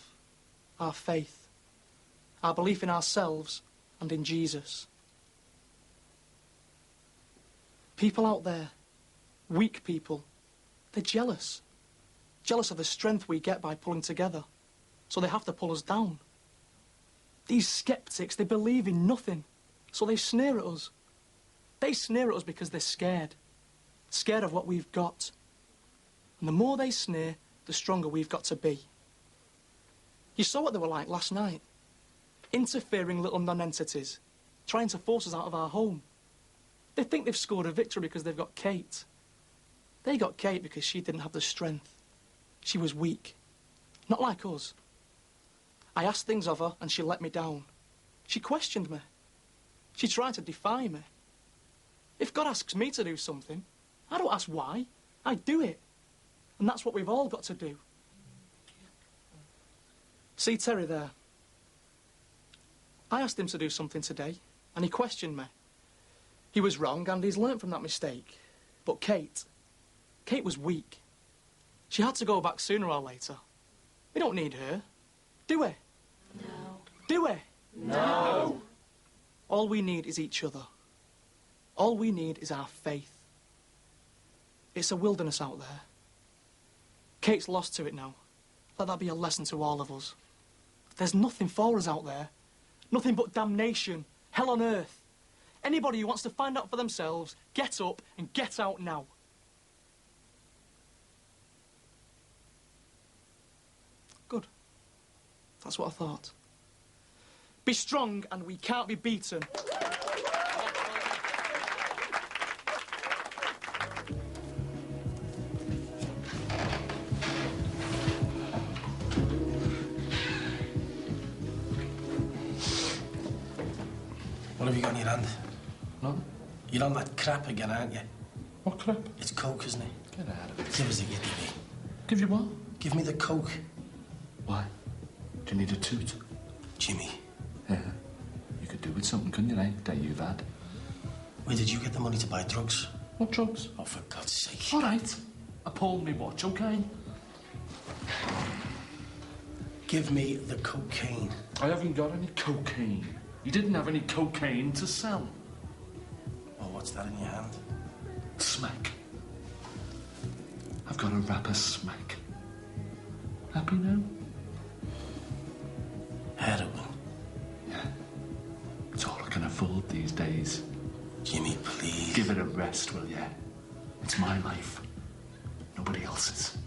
Our faith. Our belief in ourselves and in Jesus. People out there, weak people, they're jealous. Jealous of the strength we get by pulling together. So they have to pull us down. These skeptics, they believe in nothing. So they sneer at us. They sneer at us because they're scared. Scared of what we've got. And the more they sneer, the stronger we've got to be. You saw what they were like last night. Interfering little non-entities. Trying to force us out of our home. They think they've scored a victory because they've got Kate. They got Kate because she didn't have the strength. She was weak. Not like us. I asked things of her and she let me down. She questioned me. She tried to defy me. If God asks me to do something, I don't ask why. I do it. And that's what we've all got to do. See Terry there? I asked him to do something today and he questioned me. He was wrong and he's learnt from that mistake. But Kate was weak. She had to go back sooner or later. We don't need her, do we? No. Do we? No. All we need is each other. All we need is our faith. It's a wilderness out there. Kate's lost to it now. Let that be a lesson to all of us. There's nothing for us out there. Nothing but damnation, hell on earth. Anybody who wants to find out for themselves, get up and get out now. Good. That's what I thought. Be strong and we can't be beaten. you got in your hand? No. You're on that crap again, aren't you? What crap? It's coke, isn't it? Get out of it. Give us the giddy bit. Give you what? Give me the coke. Why? Do you need a toot? Jimmy. Yeah. You could do with something, couldn't you, eh? That you've had. Where did you get the money to buy drugs? What drugs? Oh, for God's sake. All right. I pawned me watch, OK? Give me the cocaine. I haven't got any cocaine. You didn't have any cocaine to sell. Well, what's that in your hand? Smack. I've got a rapper smack. Happy now? Heroin. Yeah. It's all I can afford these days. Jimmy, please. Give it a rest, will ya? It's my life. Nobody else's.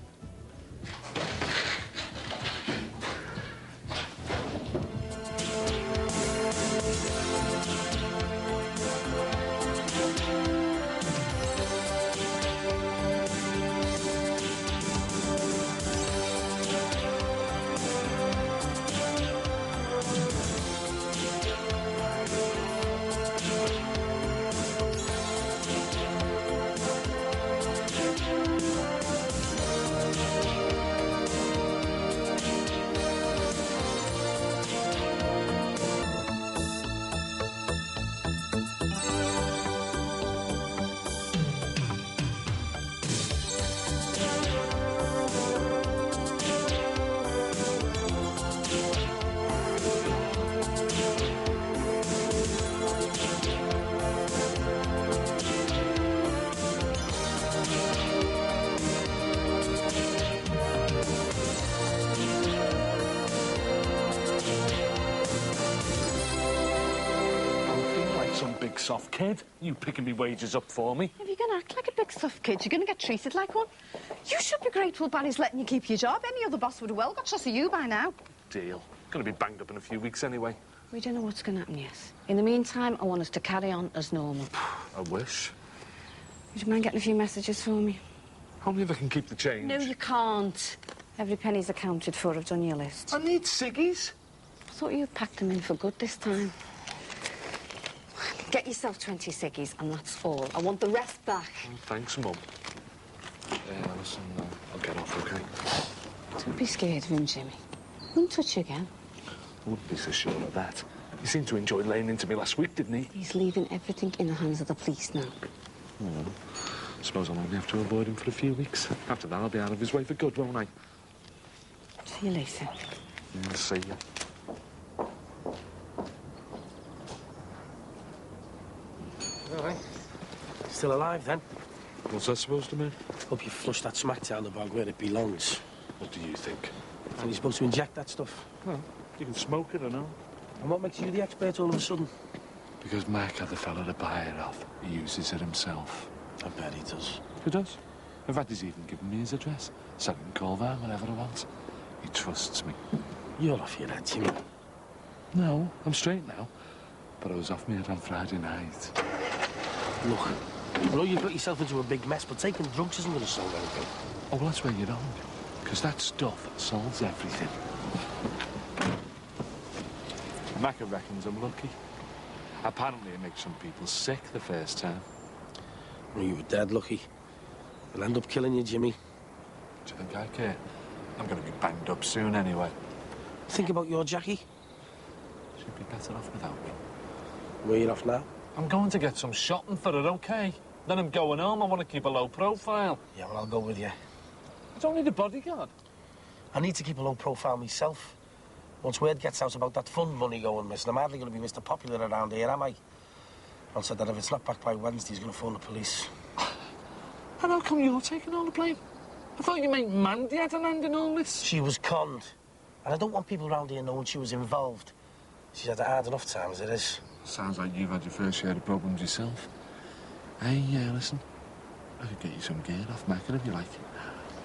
Big soft kid. You picking me wages up for me. If you're going to act like a big soft kid, you're going to get treated like one. You should be grateful Barry's letting you keep your job. Any other boss would have well got trust of you by now. Deal. Gonna be banged up in a few weeks anyway. We don't know what's going to happen yet. In the meantime, I want us to carry on as normal. I wish. Would you mind getting a few messages for me? Only if I can keep the change. No, you can't. Every penny's accounted for. I've done your list. I need ciggies. I thought you'd packed them in for good this time. Get yourself 20 ciggies, and that's all. I want the rest back. Oh, thanks, Mum. Listen, I'll get off, OK? Don't be scared of him, Jimmy. He won't touch you again. I wouldn't be so sure of that. He seemed to enjoy laying into me last week, didn't he? He's leaving everything in the hands of the police now. Oh, I suppose I'll only have to avoid him for a few weeks. After that, I'll be out of his way for good, won't I? See you later. Yeah, see ya. All right. Still alive, then? What's that supposed to mean? Hope you flushed that smack down the bog where it belongs. What do you think? And you're supposed to inject that stuff? Well, you can smoke it or not. And what makes you the expert all of a sudden? Because Mac had the fella to buy it off. He uses it himself. I bet he does. He does. In fact, he's even given me his address. So I can call there whenever I want. He trusts me. You're off your head, Jimmy. No, I'm straight now. But I was off my head on Friday night. Look, I know you've got yourself into a big mess, but taking drugs isn't going to solve anything. Oh, well, that's where you're wrong. Because that stuff solves everything. Macca reckons I'm lucky. Apparently it makes some people sick the first time. Well, you were dead lucky. They'll end up killing you, Jimmy. Do you think I care? I'm going to be banged up soon anyway. Think about your Jackie. She'd be better off without me. Where you off now? I'm going to get some shopping for her, OK? Then I'm going home. I want to keep a low profile. Yeah, well, I'll go with you. I don't need a bodyguard. I need to keep a low profile myself. Once word gets out about that fund money going missing, I'm hardly going to be Mr. Popular around here, am I? Ron said that if it's not back by Wednesday, he's going to phone the police. And how come you're taking all the blame? I thought you meant Mandy had an hand in all this. She was conned. And I don't want people around here knowing she was involved. She's had a hard enough time as it is. Sounds like you've had your fair share of problems yourself. Hey, listen. I could get you some gear off Macca if you like.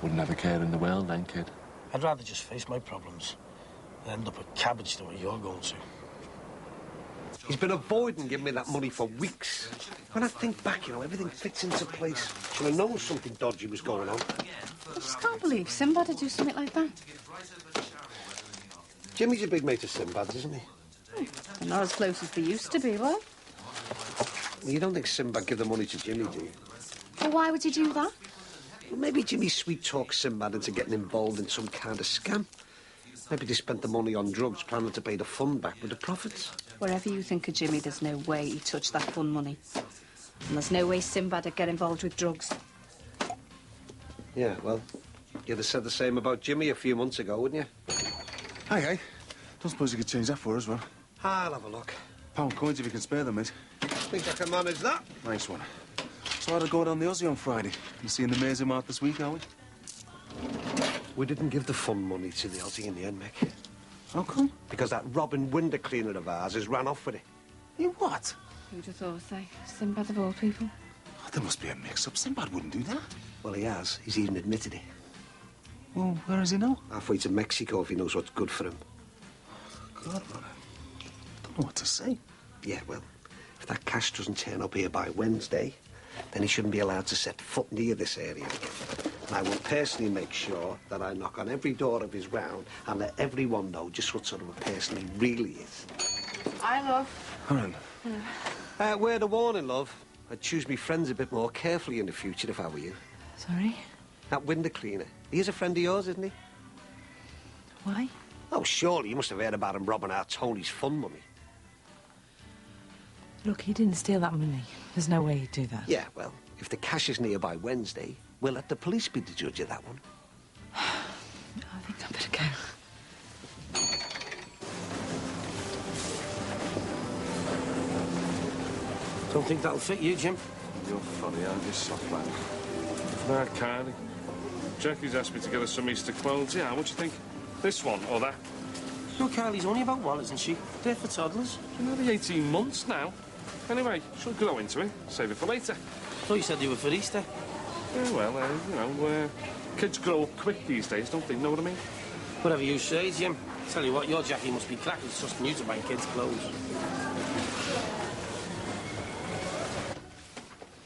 Wouldn't have a care in the world then, kid. I'd rather just face my problems than end up a cabbage the way you're going to. He's been avoiding giving me that money for weeks. When I think back, everything fits into place. Should have known something dodgy was going on. I just can't believe Sinbad would do something like that. Jimmy's a big mate of Sinbad's, isn't he? They're not as close as they used to be, well. Well, you don't think Sinbad give the money to Jimmy, do you? Well, why would you do that? Well, maybe Jimmy sweet-talked Sinbad into getting involved in some kind of scam. Maybe they spent the money on drugs, planning to pay the fund back with the profits. Wherever you think of Jimmy, there's no way he touched that fund money. And there's no way Sinbad would get involved with drugs. Yeah, well, you'd have said the same about Jimmy a few months ago, wouldn't you? Aye. Don't suppose you could change that for us, well? I'll have a look. Pound coins if you can spare them, mate. Think I can manage that? Nice one. So how'd it go down the Aussie on Friday? You seeing the Mazer Mart this week, are we? We didn't give the fund money to the Aussie in the end, Mick. How come? Because that Robin window cleaner of ours has ran off with it. You what? Who'd have thought, eh? Sinbad of all people. Oh, there must be a mix-up. Sinbad wouldn't do that. Well, he has. He's even admitted it. Well, where is he now? Halfway to Mexico if he knows what's good for him. God, man, I don't know what to say. Yeah, well, if that cash doesn't turn up here by Wednesday, then he shouldn't be allowed to set foot near this area again. And I will personally make sure that I knock on every door of his round and let everyone know just what sort of a person he really is. Hi, love. All right. Word of warning, love. I'd choose me friends a bit more carefully in the future if I were you. Sorry? That window cleaner. He is a friend of yours, isn't he? Why? Oh, surely you must have heard about him robbing out Tony's fund money. Look, he didn't steal that money. There's no way he'd do that. Yeah, well, if the cash is near by Wednesday, we'll let the police be the judge of that one. I think I better go. Don't think that'll fit you, Jim. You're funny, aren't you, soft man? Right, Carly. Jackie's asked me to get her some Easter clothes. Yeah, what do you think? This one or that? No, Carly's only about one, isn't she? They're for toddlers. She'll be 18 months now. Anyway, she'll grow into it. Save it for later. Thought you said they were for Easter. Yeah, well, you know, kids grow up quick these days, don't they? Know what I mean? Whatever you say, Jim. Tell you what, your Jackie must be crackers trusting you to buy kids' clothes.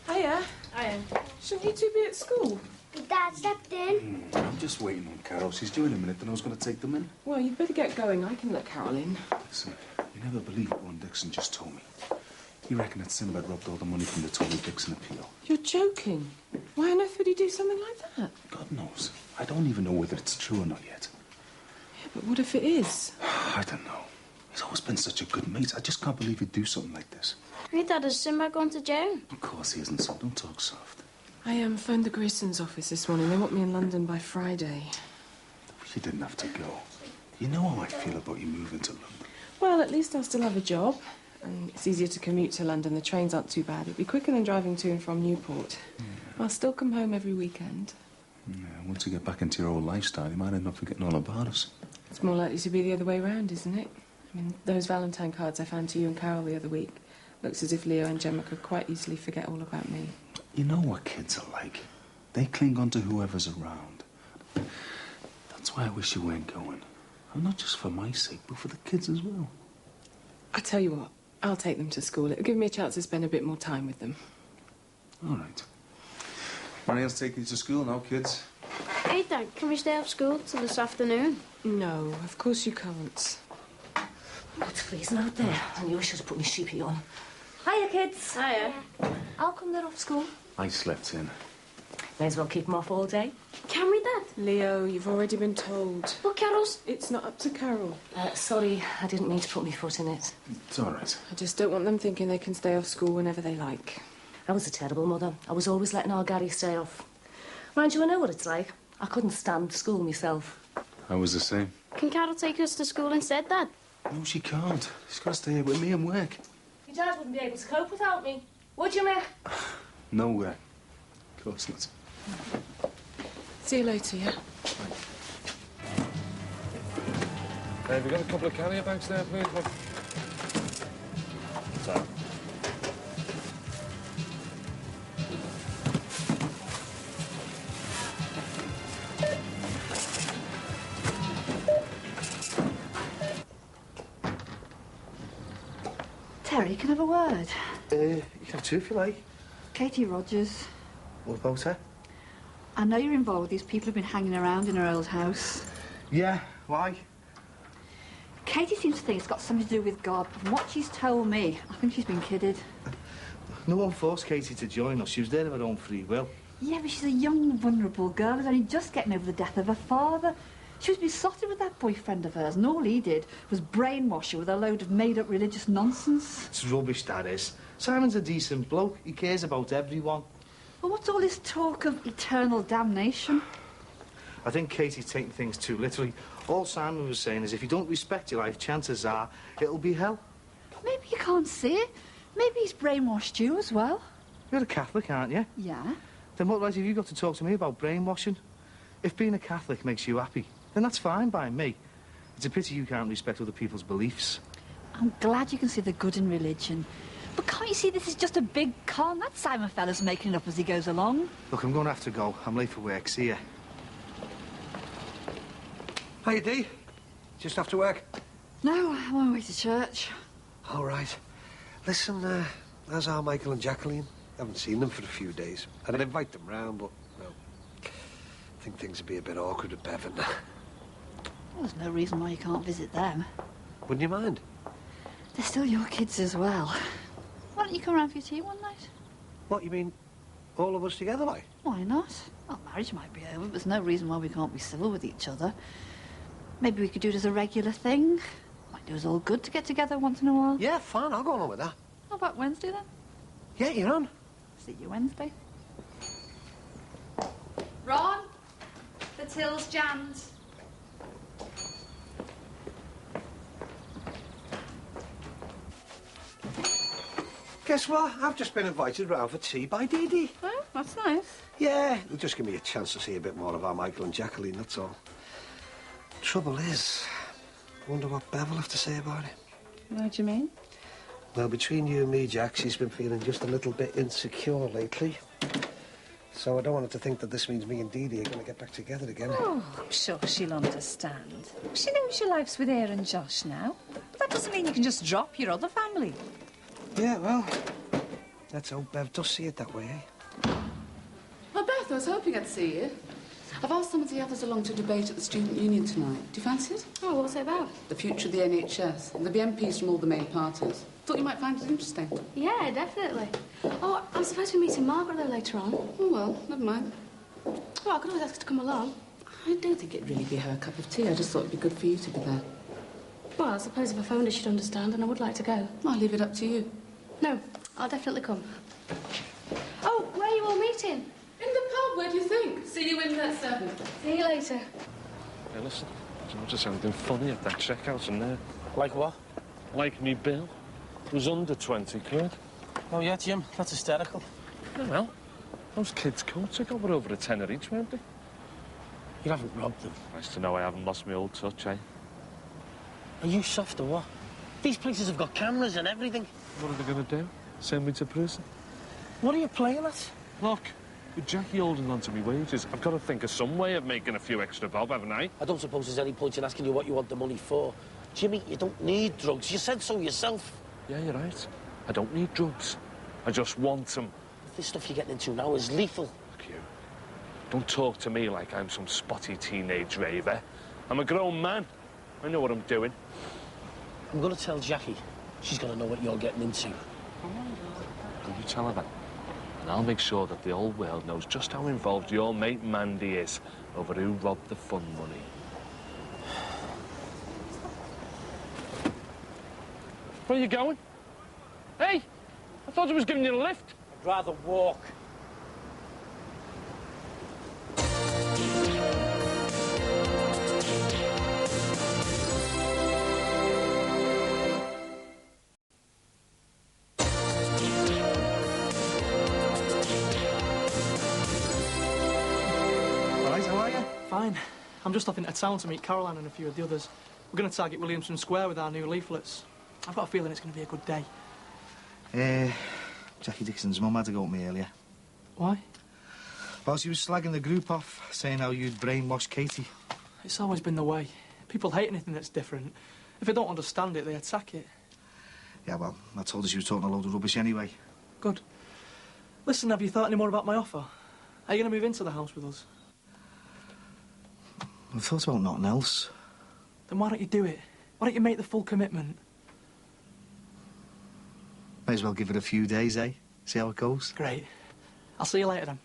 Hiya. Hiya. Shouldn't you two be at school? Dad stepped in. I'm just waiting on Carol. She's due in a minute, then I was going to take them in. Well, you'd better get going. I can let Carol in. Listen, you never believe what Ron Dixon just told me. He reckoned that Sinbad robbed all the money from the Tony Dixon appeal. You're joking. Why on earth would he do something like that? God knows. I don't even know whether it's true or not yet. Yeah, but what if it is? I don't know. He's always been such a good mate. I just can't believe he'd do something like this. Hey, Dad, has Sinbad gone to jail? Of course he isn't, son. Don't talk soft. I phoned the Graysons' office this morning. They want me in London by Friday. You didn't have to go. You know how I feel about you moving to London. Well, at least I'll still have a job. And it's easier to commute to London. The trains aren't too bad. It'd be quicker than driving to and from Newport. Yeah. I'll still come home every weekend. Yeah, once you get back into your old lifestyle, you might end up forgetting all about us. It's more likely to be the other way round, isn't it? I mean, those Valentine cards I found to you and Carol the other week. Looks as if Leo and Gemma could quite easily forget all about me. You know what kids are like. They cling on to whoever's around. That's why I wish you weren't going. And not just for my sake, but for the kids as well. I tell you what, I'll take them to school. It'll give me a chance to spend a bit more time with them. All right. Marielle's taking you to school now, kids. Hey, Dad, can we stay off school till this afternoon? No, of course you can't. Oh, it's freezing out there. I knew I should have put my sheepy on. Hiya, kids. Hiya. How come they're off school? I slept in. May as well keep them off all day. Can we, Dad? Leo, you've already been told. But Carol's... It's not up to Carol. Sorry, I didn't mean to put my foot in it. It's all right. I just don't want them thinking they can stay off school whenever they like. I was a terrible mother. I was always letting our Gary stay off. Mind you, I know what it's like. I couldn't stand school myself. I was the same. Can Carol take us to school instead, Dad? No, she can't. She's got to stay here with me and work. Your dad wouldn't be able to cope without me. Would you, Mick? No way. Of course not. See you later, yeah? Have you got a couple of carrier bags there, please? Sorry. Terry, can I have a word? You can have two if you like. Katie Rogers. What about her? I know you're involved with these people who've been hanging around in her old house. Yeah, why? Katie seems to think it's got something to do with God. From what she's told me, I think she's been kidded. No one forced Katie to join us. She was there of her own free will. Yeah, but she's a young, vulnerable girl who's only just getting over the death of her father. She was besotted with that boyfriend of hers, and all he did was brainwash her with a load of made-up religious nonsense. It's rubbish, that is. Simon's a decent bloke. He cares about everyone. Well, what's all this talk of eternal damnation? I think Katie's taking things too literally. All Simon was saying is if you don't respect your life, chances are it'll be hell. Maybe you can't see it. Maybe he's brainwashed you as well. You're a Catholic, aren't you? Yeah. Then what right have you got to talk to me about brainwashing? If being a Catholic makes you happy, then that's fine by me. It's a pity you can't respect other people's beliefs. I'm glad you can see the good in religion. But can't you see this is just a big con? That Simon fella's making it up as he goes along. Look, I'm going to have to go. I'm late for work. See ya. Hiya, Dee. Just after work? No, I'm on my way to church. All right. Listen, how's our Michael and Jacqueline? Haven't seen them for a few days. I'd invite them round, but, well, I think things would be a bit awkward with Bevan. Well, there's no reason why you can't visit them. Wouldn't you mind? They're still your kids as well. Why don't you come round for your tea one night? What, you mean all of us together, like? Why not? Well, marriage might be over, but there's no reason why we can't be civil with each other. Maybe we could do it as a regular thing. Might do us all good to get together once in a while. Yeah, fine. I'll go along with that. How about Wednesday, then? Yeah, you're on. See you Wednesday. Ron, the till's jammed. Guess what? I've just been invited round for tea by Dee Dee. Oh, that's nice. Yeah, it'll just give me a chance to see a bit more of our Michael and Jacqueline, that's all. Trouble is, I wonder what Bev will have to say about it. What do you mean? Well, between you and me, Jack, she's been feeling just a little bit insecure lately. So I don't want her to think that this means me and Dee Dee are going to get back together again. Oh, I'm sure she'll understand. She knows your life's with her and Josh now. But that doesn't mean you can just drop your other family. Yeah, well, let's hope Bev does see it that way, eh? Well, Beth, I was hoping I'd see you. I've asked some of the others along to a debate at the Student Union tonight. Do you fancy it? Oh, what's it about? The future of the NHS. There'll be MPs from all the main parties. Thought you might find it interesting. Yeah, definitely. Oh, I'm supposed to be meeting Margaret, though, later on. Oh, well, never mind. Well, I could always ask her to come along. I don't think it'd really be her cup of tea. I just thought it'd be good for you to be there. Well, I suppose if I phoned her, she'd understand, and I would like to go. I'll leave it up to you. No, I'll definitely come. Oh, where are you all meeting? In the pub, where do you think? See you in there at 7. See you later. Hey, listen, did you notice anything funny at that checkout in there? Like what? Like me bill. It was under 20 quid. Oh, yeah, Jim, that's hysterical. Yeah, well, those kids' coats I got were over a tenner each, weren't they? You haven't robbed them. Nice to know I haven't lost my old touch, eh? Are you soft or what? These places have got cameras and everything. What are they going to do? Send me to prison? What are you playing at? Look, with Jackie holding on to me wages, I've got to think of some way of making a few extra bob, haven't I? I don't suppose there's any point in asking you what you want the money for. Jimmy, you don't need drugs. You said so yourself. Yeah, you're right. I don't need drugs. I just want them. This stuff you're getting into now is lethal. Look, you. Don't talk to me like I'm some spotty teenage raver. I'm a grown man. I know what I'm doing. I'm going to tell Jackie. She's going to know what you're getting into. Will you tell her that? And I'll make sure that the whole world knows just how involved your mate Mandy is over who robbed the fund money. Where are you going? Hey! I thought I was giving you a lift. I'd rather walk. Fine. I'm just off into town to meet Caroline and a few of the others. We're going to target Williamson Square with our new leaflets. I've got a feeling it's going to be a good day. Jackie Dixon's mum had to go with me earlier. Why? Well, she was slagging the group off, saying how you'd brainwashed Katie. It's always been the way. People hate anything that's different. If they don't understand it, they attack it. Yeah, well, I told her she was talking a load of rubbish anyway. Good. Listen, have you thought any more about my offer? Are you going to move into the house with us? I've thought about nothing else. Then why don't you do it? Why don't you make the full commitment? May as well give it a few days, eh? See how it goes? Great. I'll see you later then.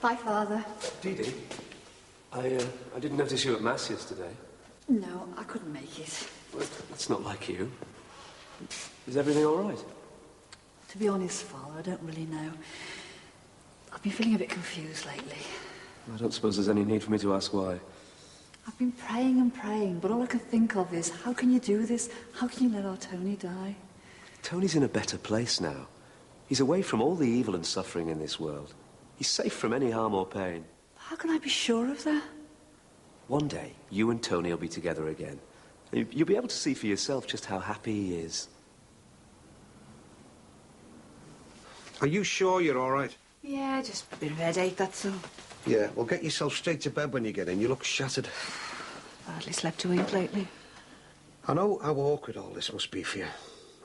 Bye, Father. Dee Dee, I didn't notice you at Mass yesterday. No, I couldn't make it. Well, that's not like you. Is everything all right? To be honest, Father, I don't really know. I've been feeling a bit confused lately. I don't suppose there's any need for me to ask why. I've been praying and praying, but all I can think of is, how can you do this? How can you let our Tony die? Tony's in a better place now. He's away from all the evil and suffering in this world. He's safe from any harm or pain. How can I be sure of that? One day, you and Tony will be together again. You'll be able to see for yourself just how happy he is. Are you sure you're all right? Yeah, just a bit of headache, that's all. Yeah, well, get yourself straight to bed when you get in. You look shattered. Hardly slept a wink lately. I know how awkward all this must be for you.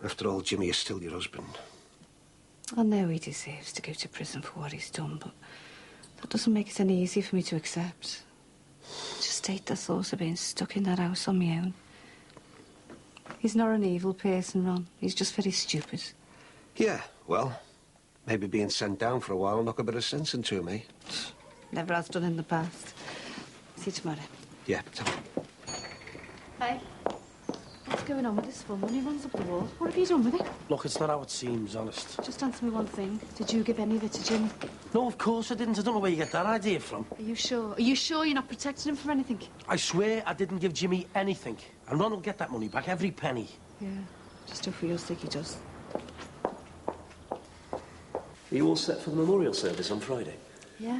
After all, Jimmy is still your husband. I know he deserves to go to prison for what he's done, but that doesn't make it any easier for me to accept. I just hate the thought of being stuck in that house on my own. He's not an evil person, Ron. He's just very stupid. Yeah, well, maybe being sent down for a while will knock a bit of sense into him, eh? Never has done in the past. See you tomorrow. Yeah, tell me. Hey. What's going on with this phone when he runs up the wall? What have you done with it? Look, it's not how it seems, honest. Just answer me one thing. Did you give any of it to Jimmy? No, of course I didn't. I don't know where you get that idea from. Are you sure? Are you sure you're not protecting him from anything? I swear I didn't give Jimmy anything. And Ron will get that money back, every penny. Yeah, just for your sake he does. Are you all set for the memorial service on Friday? Yeah.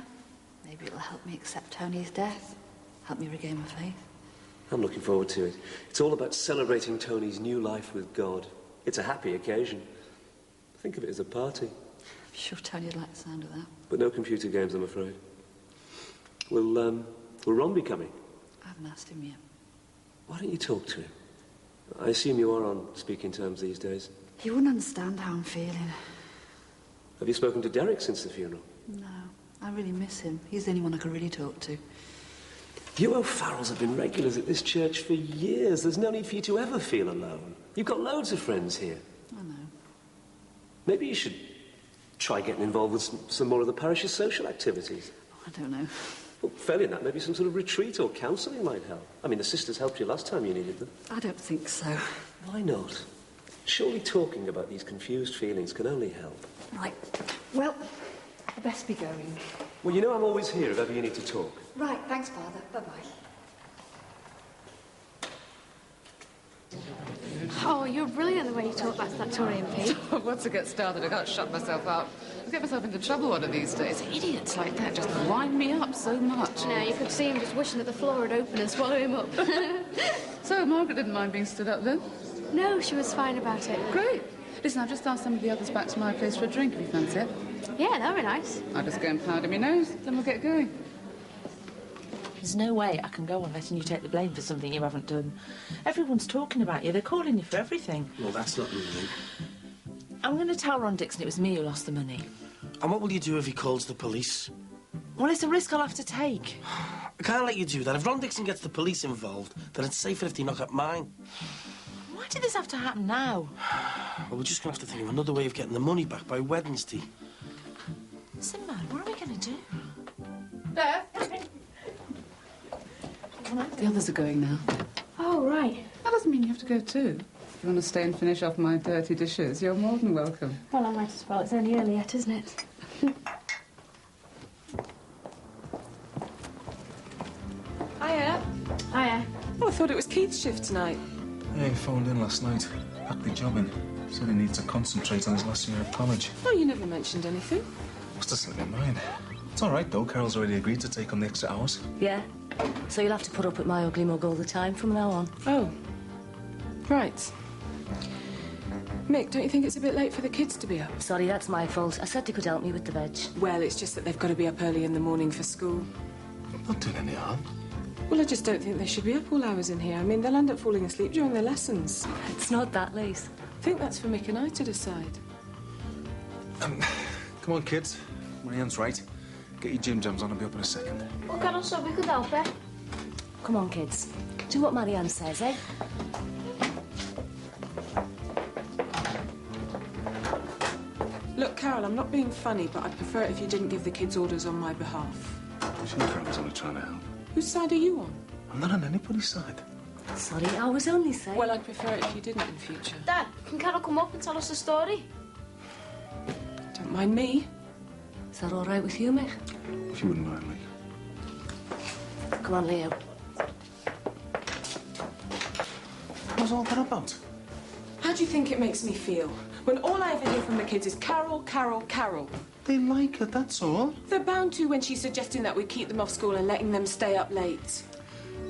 Maybe it'll help me accept Tony's death. Help me regain my faith. I'm looking forward to it. It's all about celebrating Tony's new life with God. It's a happy occasion. Think of it as a party. I'm sure Tony'd like the sound of that. But no computer games, I'm afraid. Will Ron be coming? I haven't asked him yet. Why don't you talk to him? I assume you are on speaking terms these days. He wouldn't understand how I'm feeling. Have you spoken to Derek since the funeral? No, I really miss him. He's the only one I could really talk to. You O'Farrells have been regulars at this church for years. There's no need for you to ever feel alone. You've got loads of friends here. I know. Maybe you should try getting involved with some more of the parish's social activities. I don't know. Well, failing that, maybe some sort of retreat or counselling might help. I mean, the sisters helped you last time you needed them. I don't think so. Why not? Surely talking about these confused feelings can only help. Right. Well, I best be going. Well, you know I'm always here if ever you need to talk. Right, thanks, Father. Bye-bye. Oh, you're brilliant the way you talk back to that Tory MP. Once I get started, I can't shut myself up. I'll get myself into trouble one of these days. Idiots like that just wind me up so much. No, you could see him just wishing that the floor would open and swallow him up. So Margaret didn't mind being stood up then? No, she was fine about it. Great. Listen, I've just asked some of the others back to my place for a drink, if you fancy it. Yeah, that would be nice. I'll just go and powder my nose, then we'll get going. There's no way I can go on letting you take the blame for something you haven't done. Everyone's talking about you. They're calling you for everything. Well, that's not really. I'm going to tell Ron Dixon it was me who lost the money. And what will you do if he calls the police? Well, it's a risk I'll have to take. I can't let you do that. If Ron Dixon gets the police involved, then it's safer if they knock up mine. Why did this have to happen now? Well, we're just going to have to think of another way of getting the money back by Wednesday. Sinbad, what are we going to do? Beth? The others are going now. Oh, right. That doesn't mean you have to go too. If you want to stay and finish off my dirty dishes, you're more than welcome. Well, I might as well. It's only early yet, isn't it? Hiya. Hiya. Oh, I thought it was Keith's shift tonight. Yeah, he phoned in last night. Packed the job in. Said he needs to concentrate on his last year of college. Oh, you never mentioned anything. Must have slipped my mind. It's all right, though. Carol's already agreed to take on the extra hours. Yeah. So you'll have to put up with my ugly mug all the time from now on. Oh. Right. Mick, don't you think it's a bit late for the kids to be up? Sorry, that's my fault. I said they could help me with the veg. Well, it's just that they've got to be up early in the morning for school. Not doing any harm. Well, I just don't think they should be up all hours in here. I mean, they'll end up falling asleep during their lessons. It's not that late. I think that's for Mick and I to decide. Come on, kids. Marianne's right. Get your gym jams on. I'll be up in a second. Well, Carol said we could help her. Come on, kids. Do what Marianne says, eh? Look, Carol, I'm not being funny, but I'd prefer it if you didn't give the kids orders on my behalf. She knows I was only trying to help. Whose side are you on? I'm not on anybody's side. Sorry, I was only saying... Well, I'd prefer it if you didn't in future. Dad, can Carol come up and tell us a story? Don't mind me. Is that all right with you, Mick? If you wouldn't mind me. Come on, Leo. What's all that about? How do you think it makes me feel when all I ever hear from the kids is Carol, Carol, Carol? They like her, that's all. They're bound to when she's suggesting that we keep them off school and letting them stay up late.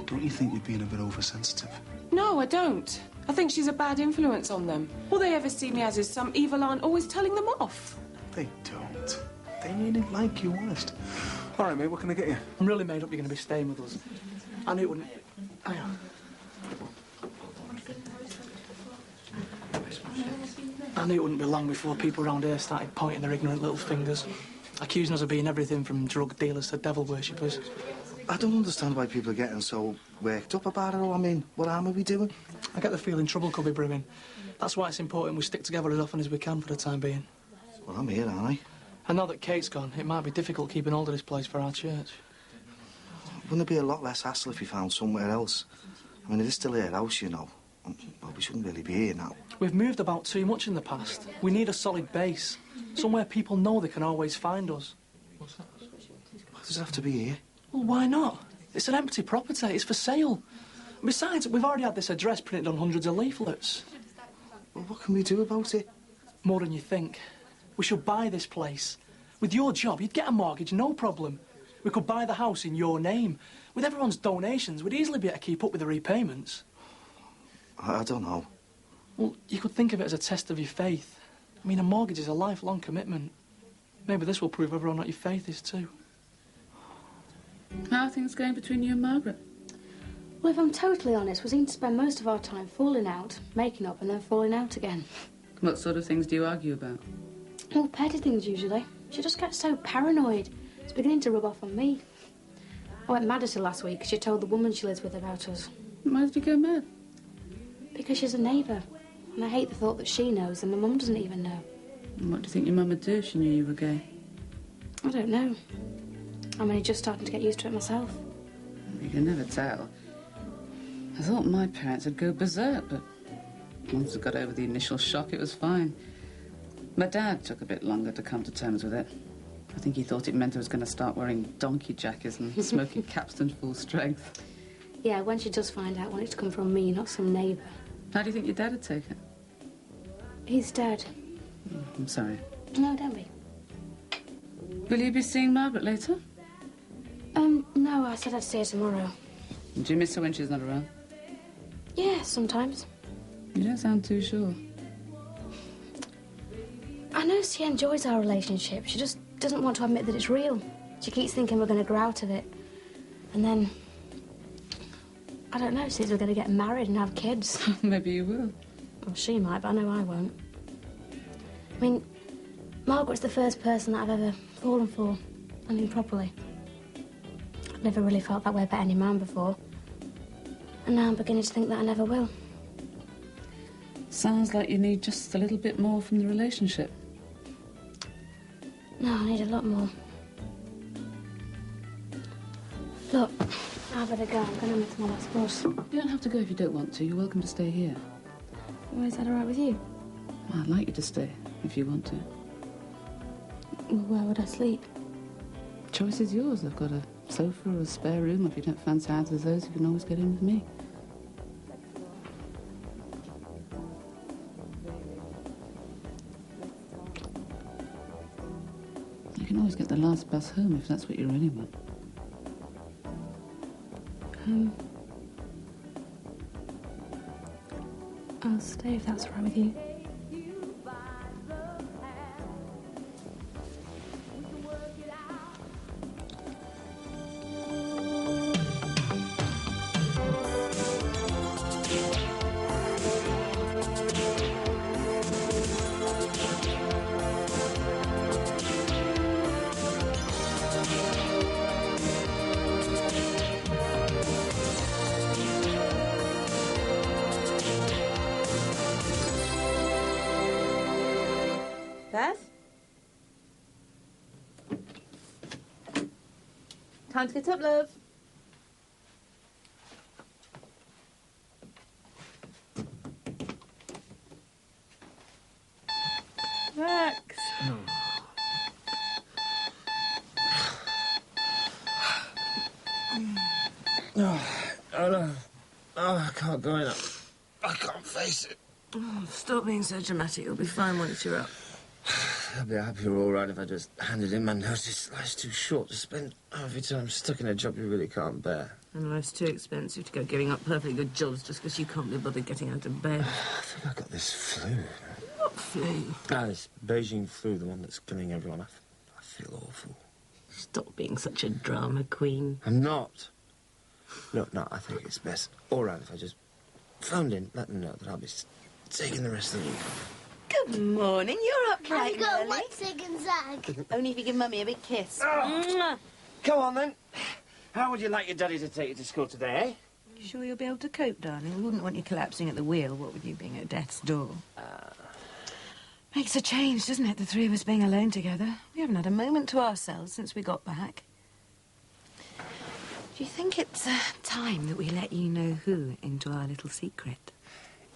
Don't you think you're being a bit oversensitive? No, I don't. I think she's a bad influence on them. All they ever see me as is some evil aunt always telling them off. They don't. They really like you, honest. All right, mate, what can I get you? I'm really made up you're going to be staying with us. I knew it wouldn't... Hang on. I knew it wouldn't be long before people around here started pointing their ignorant little fingers, accusing us of being everything from drug dealers to devil worshippers. I don't understand why people are getting so worked up about it all. I mean, what harm are we doing? I get the feeling trouble could be brewing. That's why it's important we stick together as often as we can for the time being. Well, I'm here, aren't I? And now that Kate's gone, it might be difficult keeping hold of this place for our church. Wouldn't it be a lot less hassle if we found somewhere else? I mean, it is still our house, you know. Well, we shouldn't really be here now. We've moved about too much in the past. We need a solid base. Somewhere people know they can always find us. Why does it have to be here? Well, why not? It's an empty property. It's for sale. Besides, we've already had this address printed on hundreds of leaflets. Well, what can we do about it? More than you think. We should buy this place. With your job, you'd get a mortgage, no problem. We could buy the house in your name. With everyone's donations, we'd easily be able to keep up with the repayments. I don't know. Well, you could think of it as a test of your faith. I mean, a mortgage is a lifelong commitment. Maybe this will prove whether or not your faith is too. How are things going between you and Margaret? Well, if I'm totally honest, we seem to spend most of our time falling out, making up, and then falling out again. What sort of things do you argue about? Well, petty things, usually. She just gets so paranoid. It's beginning to rub off on me. I went mad at her last week because she told the woman she lives with about us. Why did you go mad? Because she's a neighbour. And I hate the thought that she knows and my mum doesn't even know. And what do you think your mum would do if she knew you were gay? I don't know. I'm only just starting to get used to it myself. You can never tell. I thought my parents would go berserk, but once I got over the initial shock, it was fine. My dad took a bit longer to come to terms with it. I think he thought it meant I was going to start wearing donkey jackets and smoking Capstan full strength. Yeah, when she does find out, I want it to come from me, not some neighbour. How do you think your dad would take it? He's dead. I'm sorry. No, don't be. Will you be seeing Margaret later? No, I said I'd see her tomorrow. Do you miss her when she's not around? Yeah, sometimes. You don't sound too sure. I know she enjoys our relationship. She just doesn't want to admit that it's real. She keeps thinking we're going to grow out of it. And then... I don't know, she thinks we're going to get married and have kids. Maybe you will. Well, she might, but I know I won't. I mean, Margaret's the first person that I've ever fallen for. I mean, properly. I've never really felt that way about any man before. And now I'm beginning to think that I never will. Sounds like you need just a little bit more from the relationship. No, I need a lot more. Look, I better go. I'm going to miss my last bus. You don't have to go if you don't want to. You're welcome to stay here. Well, is that all right with you? Well, I'd like you to stay, if you want to. Well, where would I sleep? Choice is yours. I've got a sofa or a spare room. If you don't fancy either of those, you can always get in with me. You can always get the last bus home if that's what you really want. I'll stay if that's all right with you. Time to get up, love. Max. No. I can't go in. I can't face it. Oh, stop being so dramatic. You'll be fine once you're up. I'll be happier all right if I just handed in my notice. Life's too short to spend half your time stuck in a job you really can't bear. And life's too expensive to go giving up perfectly good jobs just because you can't be bothered getting out of bed. I think I got this flu. What flu? This Beijing flu, the one that's killing everyone. I feel awful. Stop being such a drama queen. I'm not. No, I think it's best. All right, if I just phoned in, let them know that I'll be taking the rest of the week off. Good morning. You're up Can bright we go early. like zig and zag? Only if you give Mummy a big kiss. Oh. Come on, then. How would you like your daddy to take you to school today, eh? You sure you'll be able to cope, darling? We wouldn't want you collapsing at the wheel, what with you being at death's door. Makes a change, doesn't it, the three of us being alone together? We haven't had a moment to ourselves since we got back. Do you think it's time that we let you know who into our little secret?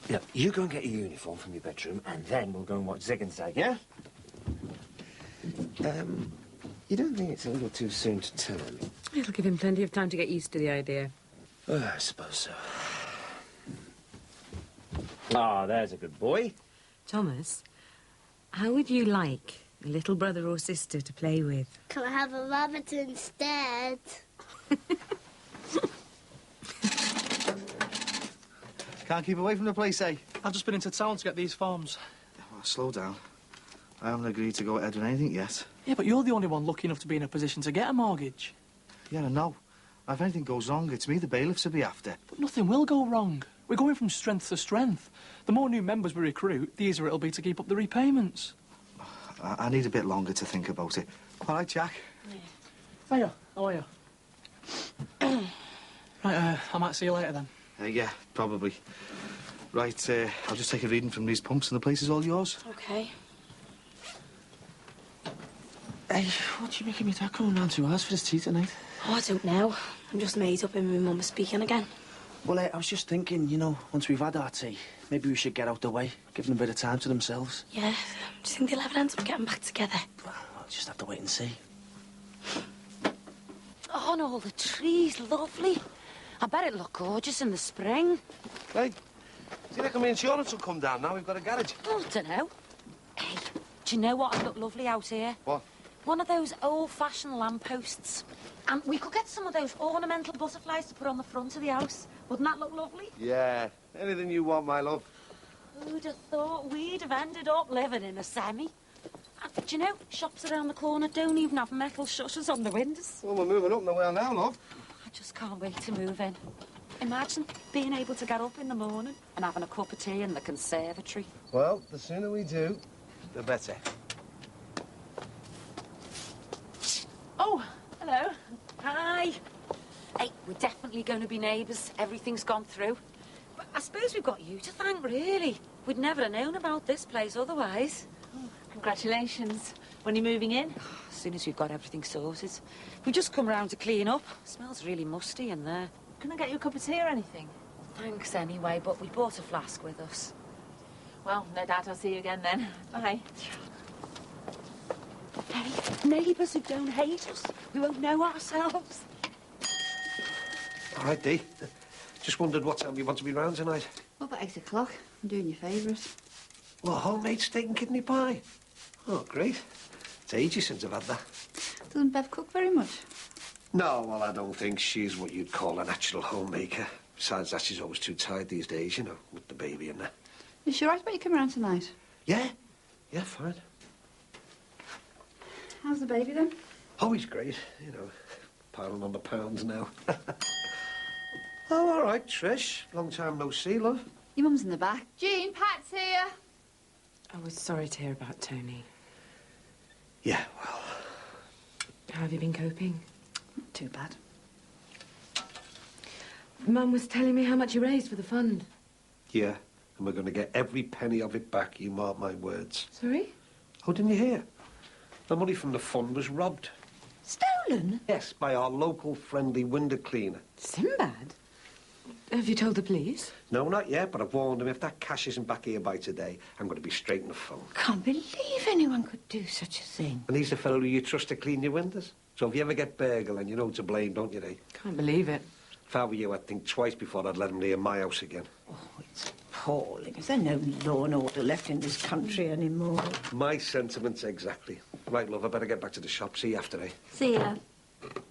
Look, you go and get your uniform from your bedroom, and then we'll go and watch Zig and Zag, yeah? You don't think it's a little too soon to tell him? It'll give him plenty of time to get used to the idea. I suppose so. Ah, there's a good boy. Thomas, how would you like a little brother or sister to play with? Can I have a rabbit instead? Can't keep away from the place, eh? I've just been into town to get these forms. Well, slow down. I haven't agreed to go ahead with anything yet. Yeah, but you're the only one lucky enough to be in a position to get a mortgage. Yeah, I know. If anything goes wrong, it's me the bailiffs will be after. But nothing will go wrong. We're going from strength to strength. The more new members we recruit, the easier it'll be to keep up the repayments. I need a bit longer to think about it. All right, Jack? Yeah. Hiya, how are you? Right, I might see you later then. Yeah, probably. Right, I'll just take a reading from these pumps and the place is all yours. OK. Hey, what do you making me dad coming round to ours for his tea tonight? Oh, I don't know. I'm just made up and my mum is speaking again. Well, I was just thinking, you know, once we've had our tea, maybe we should get out the way, give them a bit of time to themselves. Yeah. Do you think they'll ever end up getting back together? Well, I'll just have to wait and see. Oh, and all the trees, lovely. I bet it'll look gorgeous in the spring. Hey, do you reckon me and Insurance will come down now? We've got a garage. Oh, I don't know. Hey, do you know what would look lovely out here? What? One of those old-fashioned lampposts. And we could get some of those ornamental butterflies to put on the front of the house. Wouldn't that look lovely? Yeah, anything you want, my love. Who'd have thought we'd have ended up living in a semi? And, do you know, shops around the corner don't even have metal shutters on the windows. Well, we're moving up the way now, love. I just can't wait to move in. Imagine being able to get up in the morning and having a cup of tea in the conservatory. Well, the sooner we do, the better. Oh, hello. Hi. Hey, we're definitely going to be neighbours. Everything's gone through. But I suppose we've got you to thank, really. We'd never have known about this place otherwise. Oh, congratulations. When are you moving in? As soon as we've got everything sorted. We've just come round to clean up. Smells really musty in there. Can I get you a cup of tea or anything? Thanks anyway, but we brought a flask with us. Well, no doubt I'll see you again then. Bye. Hey, neighbours who don't hate us. We won't know ourselves. All right, Dee. Just wondered what time you want to be round tonight. What about 8 o'clock? I'm doing your favourite. Well, homemade steak and kidney pie. Oh, great. It's ages since I've had that. Doesn't Bev cook very much? No, well, I don't think she's what you'd call a natural homemaker. Besides that, she's always too tired these days, you know, with the baby and that. You sure right about you coming round tonight? Yeah? Yeah, fine. How's the baby then? Oh, he's great, you know, piling on the pounds now. Oh, all right, Trish. Long time no see, love. Your mum's in the back. Jean, Pat's here. I was sorry to hear about Tony. Yeah, well... How have you been coping? Not too bad. Mum was telling me how much you raised for the fund. Yeah, and we're going to get every penny of it back, you mark my words. Sorry? Oh, didn't you hear? The money from the fund was robbed. Stolen? Yes, by our local friendly window cleaner. Sinbad? Have you told the police? No, not yet, but I've warned him if that cash isn't back here by today, I'm going to be straight in the phone. Can't believe anyone could do such a thing. And he's the fellow who you trust to clean your windows. So if you ever get burgled, and you know to blame, don't you, eh? Can't believe it. If I were you, I'd think twice before I'd let him near my house again. Oh, it's appalling. Is there no law and order left in this country anymore? My sentiments exactly. Right, love, I better get back to the shop. See you after, eh? See ya.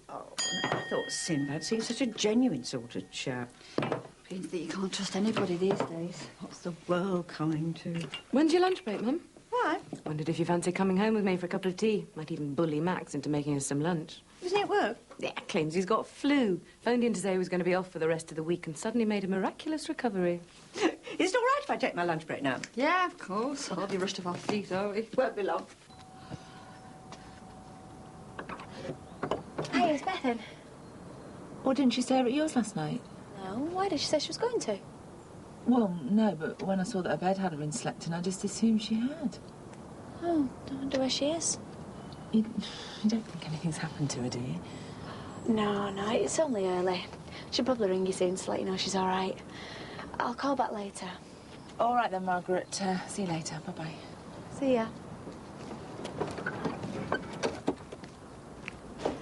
Oh, I thought Sinbad seemed such a genuine sort of chap. Means that you can't trust anybody these days. What's the world coming to? When's your lunch break, Mum? Why? Wondered if you fancy coming home with me for a cup of tea. Might even bully Max into making us some lunch. Isn't it work? Yeah, claims he's got flu. Phoned in to say he was going to be off for the rest of the week and suddenly made a miraculous recovery. Is it all right if I take my lunch break now? Yeah, of course. Hardly rushed off our feet, are we? Won't be long. Hey, it's Bethan. Well, didn't she stay over at yours last night? No, why did she say she was going to? Well, no, but when I saw that her bed hadn't been slept in, I just assumed she had. Oh, I wonder where she is. You don't think anything's happened to her, do you? No, it's only early. She'll probably ring you soon to let you know she's all right. I'll call back later. All right then, Margaret. See you later. Bye-bye. See ya.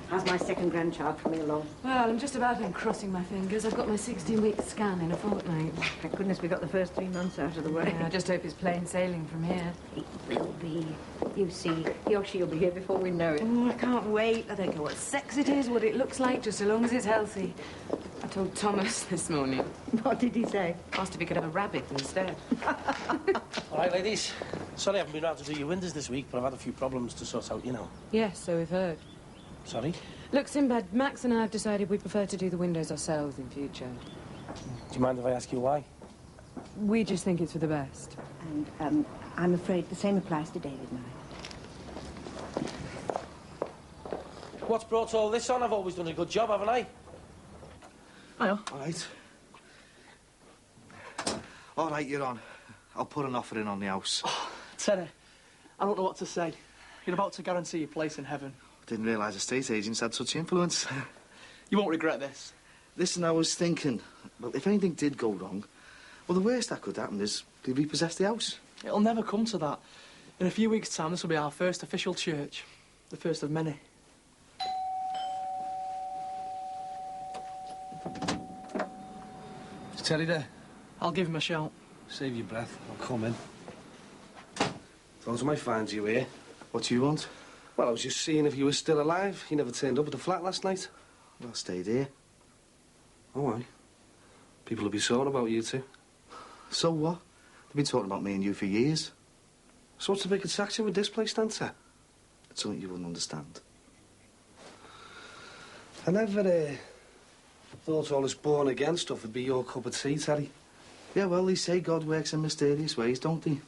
How's my second grandchild coming along? Well, I'm just about crossing my fingers. I've got my 16-week scan in a fortnight. Thank goodness we got the first 3 months out of the way. Yeah, I just hope it's plain sailing from here. It will be. You see, Yoshi will be here before we know it. Oh, I can't wait. I don't care what sex it is, what it looks like, just so long as it's healthy. I told Thomas this morning. What did he say? Asked if he could have a rabbit instead. All right, ladies. Sorry I haven't been around to do your windows this week, but I've had a few problems to sort out, you know. Yes, so we've heard. Sorry? Look, Sinbad, Max and I have decided we prefer to do the windows ourselves in future. Do you mind if I ask you why? We just think it's for the best. And, I'm afraid the same applies to David and I. What's brought all this on? I've always done a good job, haven't I? All right. All right, you're on. I'll put an offer in on the house. Oh, Teddy, I don't know what to say. You're about to guarantee your place in heaven. Didn't realise estate agents had such influence. You won't regret this. Listen, I was thinking, well, if anything did go wrong, well, the worst that could happen is they repossess the house. It'll never come to that. In a few weeks' time, this will be our first official church. The first of many. Is Terry there? I'll give him a shout. Save your breath. I'll come in. Those are my finds you here. What do you want? Well, I was just seeing if you were still alive. You never turned up at the flat last night. Well, I stayed here. Oh, why? People will be talking about you two. So what? They've been talking about me and you for years. So what's the big attraction with this place, then, sir? It's something you wouldn't understand. I never thought all this born-again stuff would be your cup of tea, Terry. Yeah, well, they say God works in mysterious ways, don't they? Do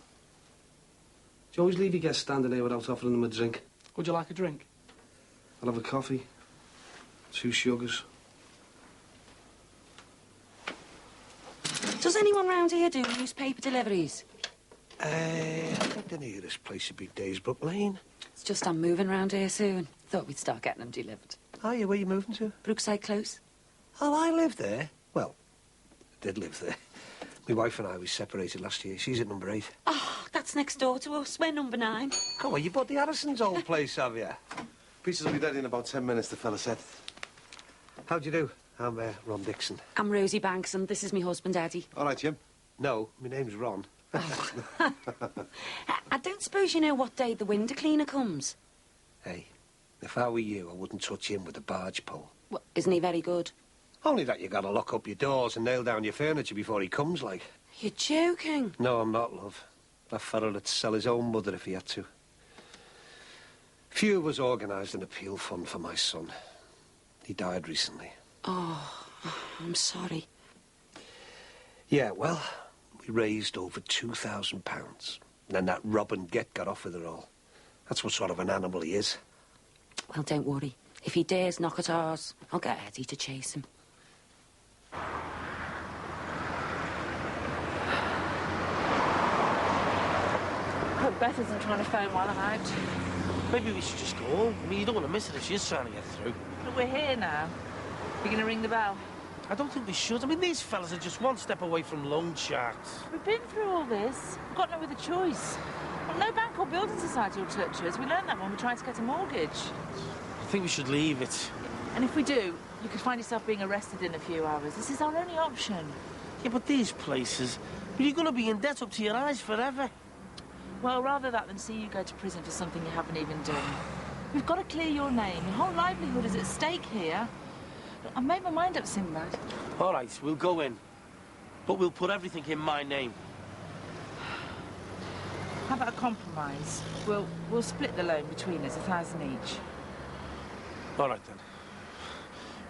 you always leave your guests standing here without offering them a drink? Would you like a drink? I'll have a coffee. 2 sugars. Does anyone round here do newspaper deliveries? I think the nearest place would be Daysbrook Lane. It's just I'm moving round here soon. Thought we'd start getting them delivered. Oh, yeah, where you moving to? Brookside Close. Oh, I live there. Well, I did live there. My wife and I, we separated last year. She's at number 8. Oh, that's next door to us. We're number 9. Oh, well, you bought the Harrison's old place, have you? Pizzas will be ready in about 10 minutes, the fella said. How do you do? I'm Ron Dixon. I'm Rosie Banks, and this is my husband, Eddie. All right, Jim. No, my name's Ron. I don't suppose you know what day the window cleaner comes? Hey, if I were you, I wouldn't touch him with a barge pole. Well, isn't he very good? Only that you gotta lock up your doors and nail down your furniture before he comes, like. You're joking. No, I'm not, love. That fella would sell his own mother if he had to. Few of us organised an appeal fund for my son. He died recently. Oh, I'm sorry. Yeah, well, we raised over £2,000. And then that rob and get got off with it all. That's what sort of an animal he is. Well, don't worry. If he dares knock at ours, I'll get Eddie to chase him. Hope Beth isn't trying to phone while I'm out. Maybe we should just go home. I mean, you don't want to miss her if she is trying to get through. But we're here now. You're going to ring the bell? I don't think we should. I mean, these fellas are just one step away from loan sharks. We've been through all this. We've got no other choice. Well, no bank or building society will touch us. We learned that when we tried to get a mortgage. I think we should leave it. And if we do, you could find yourself being arrested in a few hours. This is our only option. Yeah, but these places... You're going to be in debt up to your eyes forever. Well, rather that than see you go to prison for something you haven't even done. We've got to clear your name. Your whole livelihood is at stake here. Look, I've made my mind up, Sinbad. All right, we'll go in. But we'll put everything in my name. How about a compromise? We'll split the loan between us, 1,000 each. All right, then.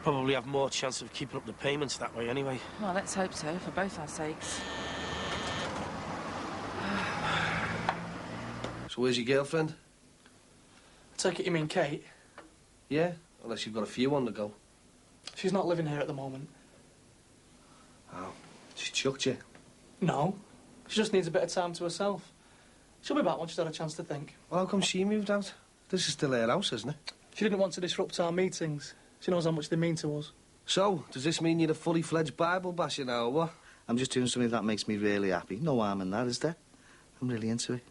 Probably have more chance of keeping up the payments that way anyway. Well, let's hope so, for both our sakes. So where's your girlfriend? I take it you mean Kate? Yeah, unless you've got a few on the go. She's not living here at the moment. Oh, she chucked you? No, she just needs a bit of time to herself. She'll be back once she's had a chance to think. Well, how come she moved out? This is still her house, isn't it? She didn't want to disrupt our meetings. She knows how much they mean to us. So, does this mean you're a fully fledged Bible basher now, or what? I'm just doing something that makes me really happy. No harm in that, is there? I'm really into it.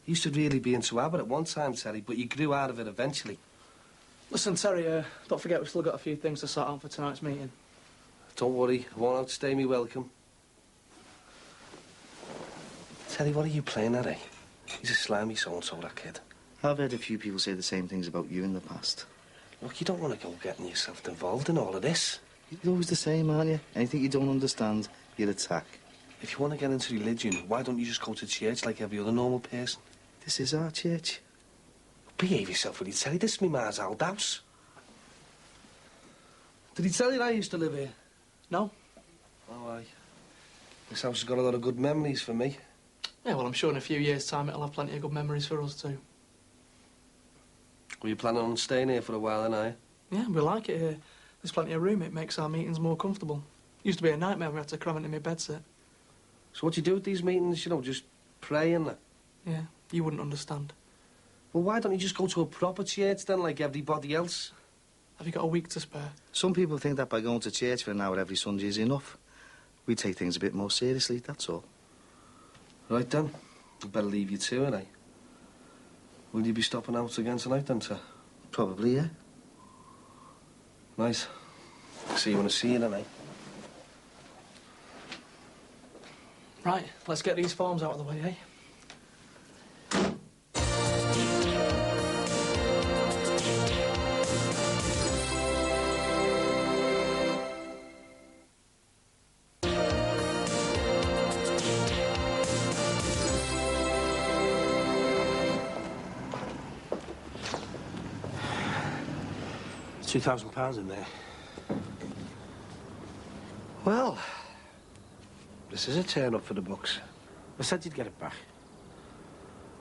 You used to really be into Abbott at one time, Terry, but you grew out of it eventually. Listen, Terry, don't forget we've still got a few things to sort out for tonight's meeting. Don't worry, I won't outstay me welcome. Terry, what are you playing at, eh? He's a slimy so-and-so, that kid. I've heard a few people say the same things about you in the past. Look, you don't want to go getting yourself involved in all of this. You're always the same, aren't you? Anything you don't understand, you'll attack. If you want to get into religion, why don't you just go to church like every other normal person? This is our church. Behave yourself, will you, Terry? This is me ma's old house. Did he tell you that I used to live here? No. Oh, aye. This house has got a lot of good memories for me. Yeah, well, I'm sure in a few years' time it'll have plenty of good memories for us too. Were you planning on staying here for a while, then, are you? Yeah, we like it here. There's plenty of room. It makes our meetings more comfortable. Used to be a nightmare when we had to cram into my bedsit. So what do you do at these meetings? You know, just pray and that? Yeah, you wouldn't understand. Well, why don't you just go to a proper church then, like everybody else? Have you got a week to spare? Some people think that by going to church for an hour every Sunday is enough. We take things a bit more seriously, that's all. Right then. I'd better leave you to it, eh? Will you be stopping out again tonight then, sir? Probably, yeah. Nice. See you when I see you then, eh? Right, let's get these forms out of the way, eh? 2,000 pounds in there. Well, this is a turn up for the books. I said you'd get it back.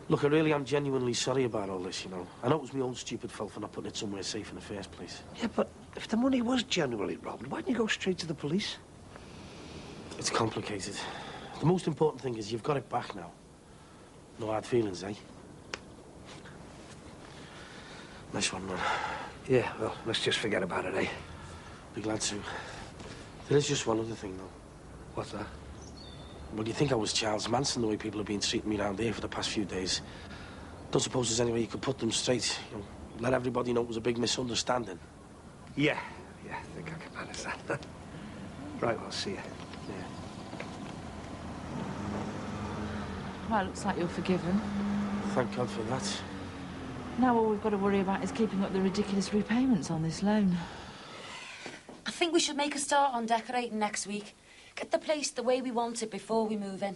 Look, I really am genuinely sorry about all this, you know. I know it was my own stupid fault for not putting it somewhere safe in the first place. Yeah, but if the money was genuinely robbed, why didn't you go straight to the police? It's complicated. The most important thing is you've got it back now. No hard feelings, eh? Nice one, man. Yeah, well, let's just forget about it, eh? Be glad to. There is just one other thing, though. What's that? Well, do you think I was Charles Manson, the way people have been treating me around here for the past few days? Don't suppose there's any way you could put them straight, you know, let everybody know it was a big misunderstanding? Yeah, I think I can manage that. Right, well, see you. Yeah. Well, looks like you're forgiven. Thank God for that. Now all we've got to worry about is keeping up the ridiculous repayments on this loan. I think we should make a start on decorating next week. Get the place the way we want it before we move in.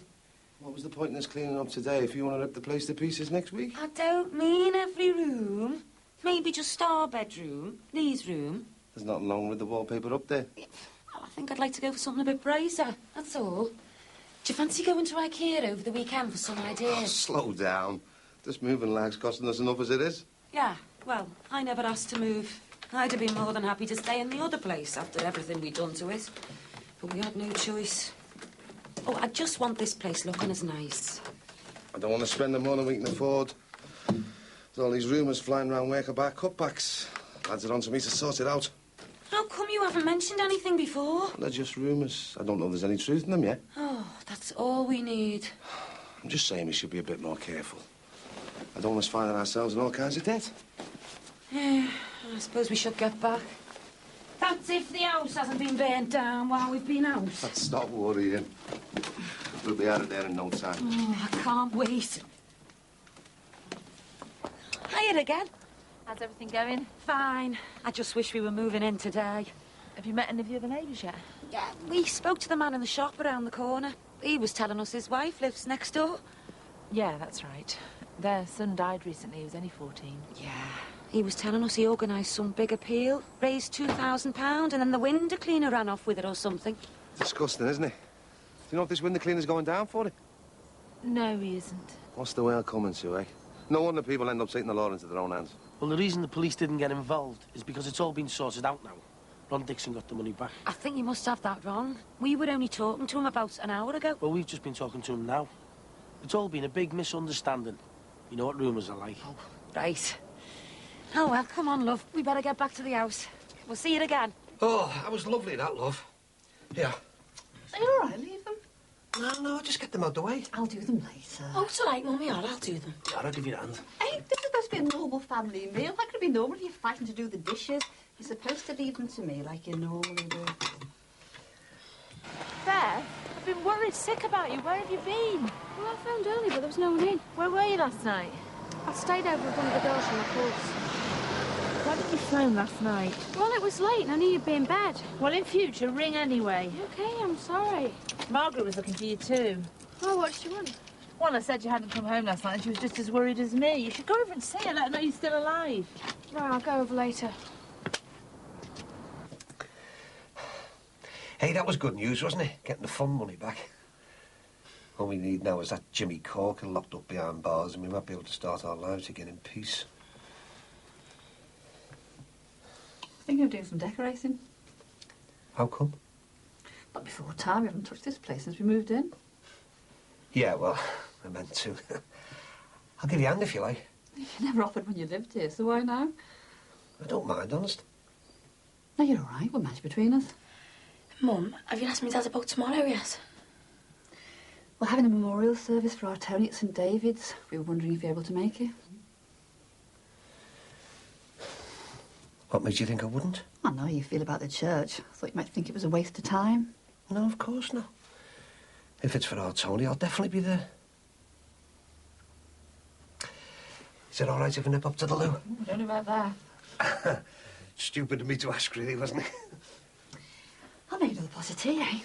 What was the point in us cleaning up today if you want to rip the place to pieces next week? I don't mean every room. Maybe just our bedroom, Lee's room. There's nothing wrong with the wallpaper up there. Oh, I think I'd like to go for something a bit brazer, that's all. Do you fancy going to IKEA over the weekend for some ideas? Oh, slow down. This moving lag's costing us enough as it is. Yeah, well, I never asked to move. I'd have been more than happy to stay in the other place after everything we'd done to it. But we had no choice. Oh, I just want this place looking as nice. I don't want to spend the money we can afford. With all these rumours flying around work about cutbacks. Lads are on to me to sort it out. How come you haven't mentioned anything before? They're just rumours. I don't know if there's any truth in them yet. Oh, that's all we need. I'm just saying we should be a bit more careful. I don't want us finding ourselves in all kinds of debt. Yeah, I suppose we should get back. That's if the house hasn't been burnt down while we've been out. Stop worrying. We'll be out of there in no time. Oh, I can't wait. Hiya again. How's everything going? Fine. I just wish we were moving in today. Have you met any of the other neighbours yet? Yeah, we spoke to the man in the shop around the corner. He was telling us his wife lives next door. Yeah, that's right. Their son died recently. He was only 14. Yeah. He was telling us he organised some big appeal, raised £2,000, and then the window cleaner ran off with it or something. Disgusting, isn't it? Do you know if this window cleaner's going down for it? No, he isn't. What's the world coming to, eh? No wonder people end up taking the law into their own hands. Well, the reason the police didn't get involved is because it's all been sorted out now. Ron Dixon got the money back. I think you must have that wrong. We were only talking to him about an hour ago. Well, we've just been talking to him now. It's all been a big misunderstanding. You know what rumours are like. Oh, right. Oh, well, come on, love. We better get back to the house. We'll see you again. Oh, that was lovely, that, love. Yeah. Are you all right? Leave them. No, just get them out the way. I'll do them later. Oh, it's all right, Mummy. I'll do them. Yeah, I'll give you a hand. Hey, this is supposed to be a normal family meal. How could it be normal? You're fighting to do the dishes. You're supposed to leave them to me like you normally do. Beth, I've been worried sick about you. Where have you been? Well, I phoned early, but there was no one in. Where were you last night? I stayed over with one of the girls from the course. Why didn't you phone last night? Well, it was late and I knew you'd be in bed. Well, in future, ring anyway. Okay, I'm sorry. Margaret was looking for you too. Oh, what did she want? Well, I said you hadn't come home last night and she was just as worried as me. You should go over and see her, let her know you're still alive. Right, I'll go over later. Hey, that was good news, wasn't it? Getting the fund money back. All we need now is that Jimmy Corker locked up behind bars and we might be able to start our lives again in peace. Thinking of doing some decorating. How come? Not before time. We haven't touched this place since we moved in. Yeah, well, I meant to. I'll give you a hand if you like. You never offered when you lived here, so why now? I don't mind, honest. No, you're all right. We'll manage between us. Mum, have you asked me Dad about tomorrow yet? We're having a memorial service for our Tony at St David's. We were wondering if you're able to make it. What made you think I wouldn't? I know how you feel about the church. I thought you might think it was a waste of time. No, of course not. If it's for our Tony, I'll definitely be there. Is it all right if I nip up to the loo? I don't know about that. Stupid of me to ask, really, wasn't it? I'll make another pot of tea, eh?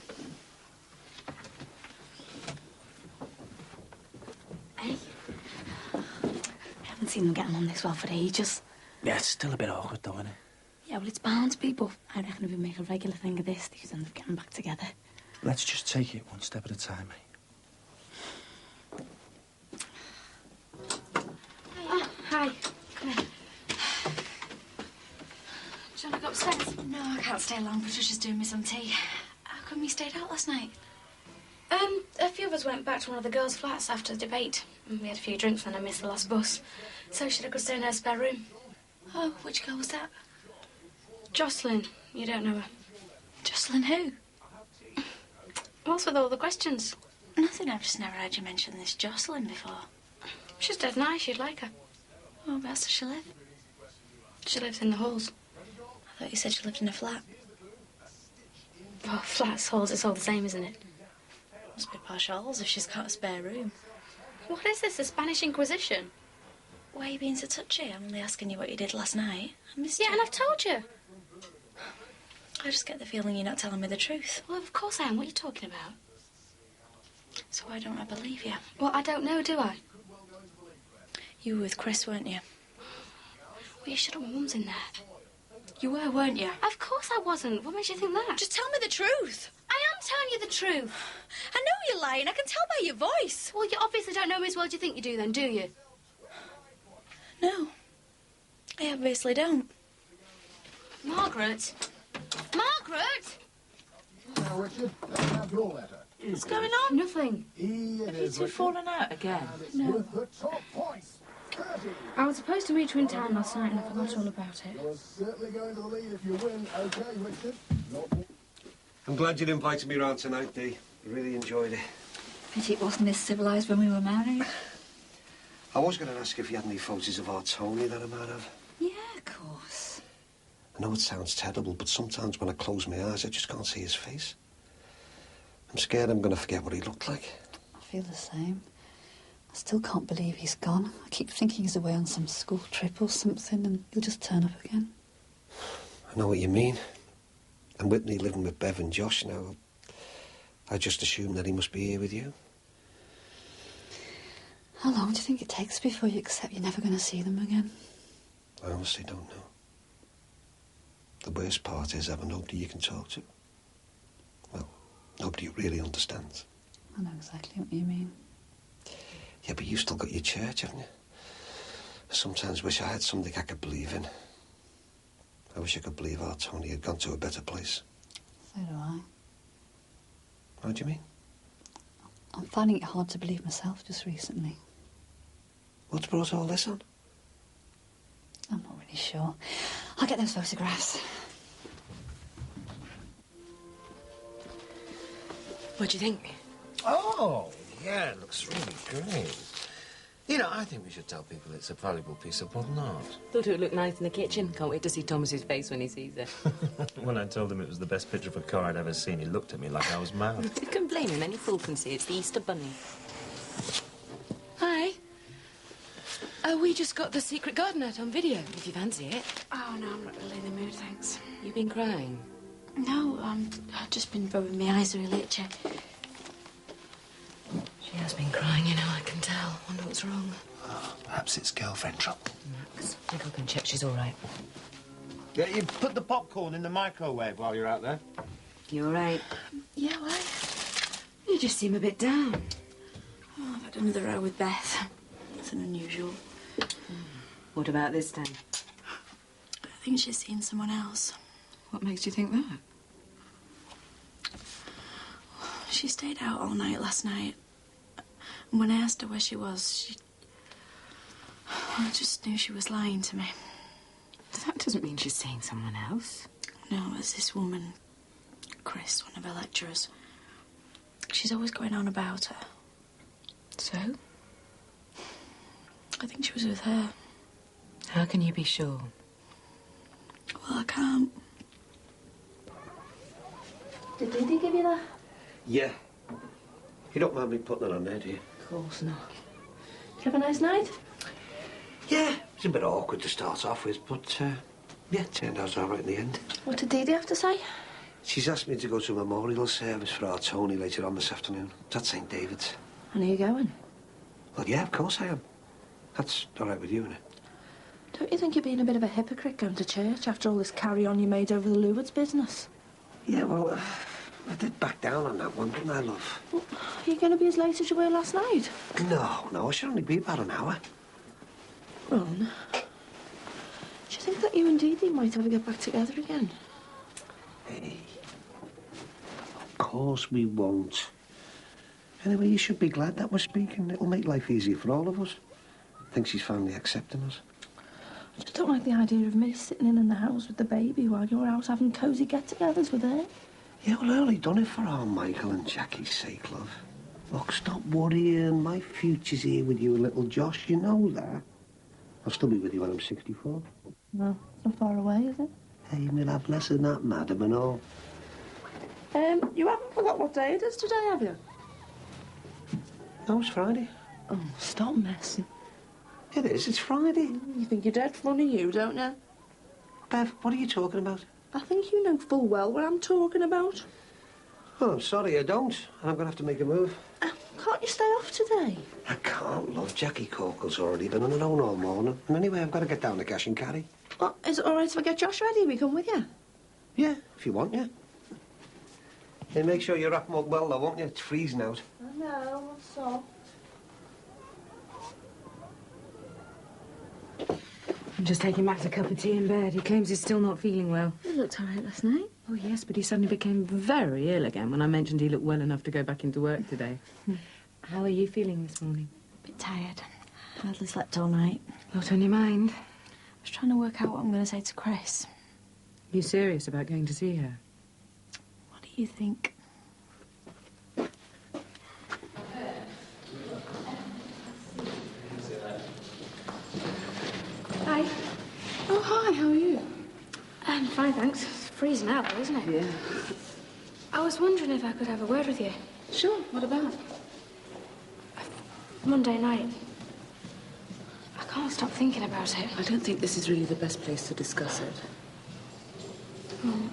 Hey. I haven't seen them getting on this well for ages. Yeah, it's still a bit awkward, though, isn't it? Yeah, well, it's bound to be, but I reckon if we make a regular thing of this, they could end up getting back together. Let's just take it one step at a time, eh? Oh, hi. Come here. Do you want to go upstairs? No, I can't stay long. Patricia's doing me some tea. How come you stayed out last night? A few of us went back to one of the girls' flats after the debate. And we had a few drinks and I missed the last bus. So she could stay in her spare room. Oh, which girl was that? Jocelyn. You don't know her. Jocelyn who? What's with all the questions? Nothing. I've just never heard you mention this Jocelyn before. She's dead nice. You'd like her. Oh, where does she live? She lives in the halls. I thought you said she lived in a flat. Oh, flats, halls, it's all the same, isn't it? Must be posh halls if she's got a spare room. What is this, the Spanish Inquisition? Why are you being so touchy? I'm only asking you what you did last night. I missed Yeah, you. and I've told you. I just get the feeling you're not telling me the truth. Well, of course I am. What are you talking about? So why don't I believe you? Well, I don't know, do I? You were with Chris, weren't you? Well, you shut up. My mum's in there. You were, weren't you? Of course I wasn't. What makes you think that? Just tell me the truth. I am telling you the truth. I know you're lying. I can tell by your voice. Well, you obviously don't know me as well as you think you do then, do you? No. I obviously don't. Margaret? Margaret? Now, Richard, let's have your letter. What's going on? Nothing. Have you two fallen out again? No. With the top points, 30 I was supposed to meet you in town last night and I forgot all about it. You're certainly going to the lead if you win. OK, Richard. I'm glad you invited me round tonight, Dee. I really enjoyed it. Pity it wasn't this civilised when we were married. I was going to ask if you had any photos of our Tony that I might have. Yeah, of course. I know it sounds terrible, but sometimes when I close my eyes, I just can't see his face. I'm scared I'm going to forget what he looked like. I feel the same. I still can't believe he's gone. I keep thinking he's away on some school trip or something and he'll just turn up again. I know what you mean. And Whitney living with Bev and Josh now, I just assume that he must be here with you. How long do you think it takes before you accept you're never going to see them again? I honestly don't know. The worst part is having nobody you can talk to. Well, nobody who really understands. I know exactly what you mean. Yeah, but you've still got your church, haven't you? I sometimes wish I had something I could believe in. I wish I could believe our Tony had gone to a better place. So do I. What do you mean? I'm finding it hard to believe myself just recently. What's brought all this on? I'm not really sure. I'll get those photographs. What do you think? Oh, yeah, it looks really great. You know, I think we should tell people it's a valuable piece of modern art. Thought it would look nice in the kitchen. Can't wait to see Thomas's face when he sees it. When I told him it was the best picture of a car I'd ever seen, he looked at me like I was mad. You can blame him. Any fool can see it's the Easter Bunny. Hi. We just got The Secret Garden out on video, if you fancy it. Oh, no, I'm not really in the mood, thanks. You've been crying? No, I've just been rubbing my eyes really itchy. She has been crying, you know, I can tell. Wonder what's wrong. Perhaps it's girlfriend trouble. Max, I think I can check she's all right. Yeah, you put the popcorn in the microwave while you're out there. You all right? Yeah, why? You just seem a bit down. Oh, I've had another row with Beth. Nothing unusual. What about this time? I think she's seen someone else. What makes you think that? She stayed out all night last night. And when I asked her where she was, I just knew she was lying to me. That doesn't mean she's seen someone else. No, there's this woman, Chris, one of her lecturers. She's always going on about her. So? I think she was with her. How can you be sure? Well, I can't. Did Didi give you that? Yeah. You don't mind me putting it on there, do you? Of course not. Did you have a nice night? Yeah, it's a bit awkward to start off with, but, yeah, it turned out all right in the end. What did Didi have to say? She's asked me to go to a memorial service for our Tony later on this afternoon. It's at St. David's. And are you going? Well, yeah, of course I am. That's all right with you, innit? Don't you think you're being a bit of a hypocrite going to church after all this carry-on you made over the Lewards business? Yeah, well, I did back down on that one, didn't I, love? Well, are you going to be as late as you were last night? No, I should only be about an hour. Ron, do you think that you and Didi might ever get back together again? Hey, of course we won't. Anyway, you should be glad that we're speaking. It'll make life easier for all of us. I think she's finally accepting us. I just don't like the idea of me sitting in the house with the baby while you're out having cosy get-togethers with her. Yeah, well, I only done it for our Michael and Jackie's sake, love. Look, stop worrying. My future's here with you and little Josh. You know that. I'll still be with you when I'm 64. No, it's not far away, is it? Hey, we'll have less than that, madam, and all. You haven't forgot what day it is today, have you? No, it's Friday. Oh, stop messing. It is, it's Friday. You think you're dead funny, you, don't you? Bev, what are you talking about? I think you know full well what I'm talking about. Oh, I'm sorry, I don't. And I'm going to have to make a move. Can't you stay off today? I can't, love. Jackie Corkle's already been on her own all morning. And anyway, I've got to get down to Cash and Carry. Well, is it all right if I get Josh ready? We come with you? Yeah, if you want, yeah. Hey, make sure you wrap them up well, though, won't you? It's freezing out. I know, what's up? I'm just taking Max a cup of tea in bed. He claims he's still not feeling well. You looked all right last night. Oh, yes, but he suddenly became very ill again when I mentioned he looked well enough to go back into work today. How are you feeling this morning? A bit tired. Hardly slept all night. What's on your mind? I was trying to work out what I'm going to say to Chris. You serious about going to see her? What do you think? Hi. Oh, hi, how are you? I'm fine, thanks. It's freezing out, though, isn't it? Yeah. I was wondering if I could have a word with you. Sure, what about? Monday night. I can't stop thinking about it. I don't think this is really the best place to discuss it. Oh,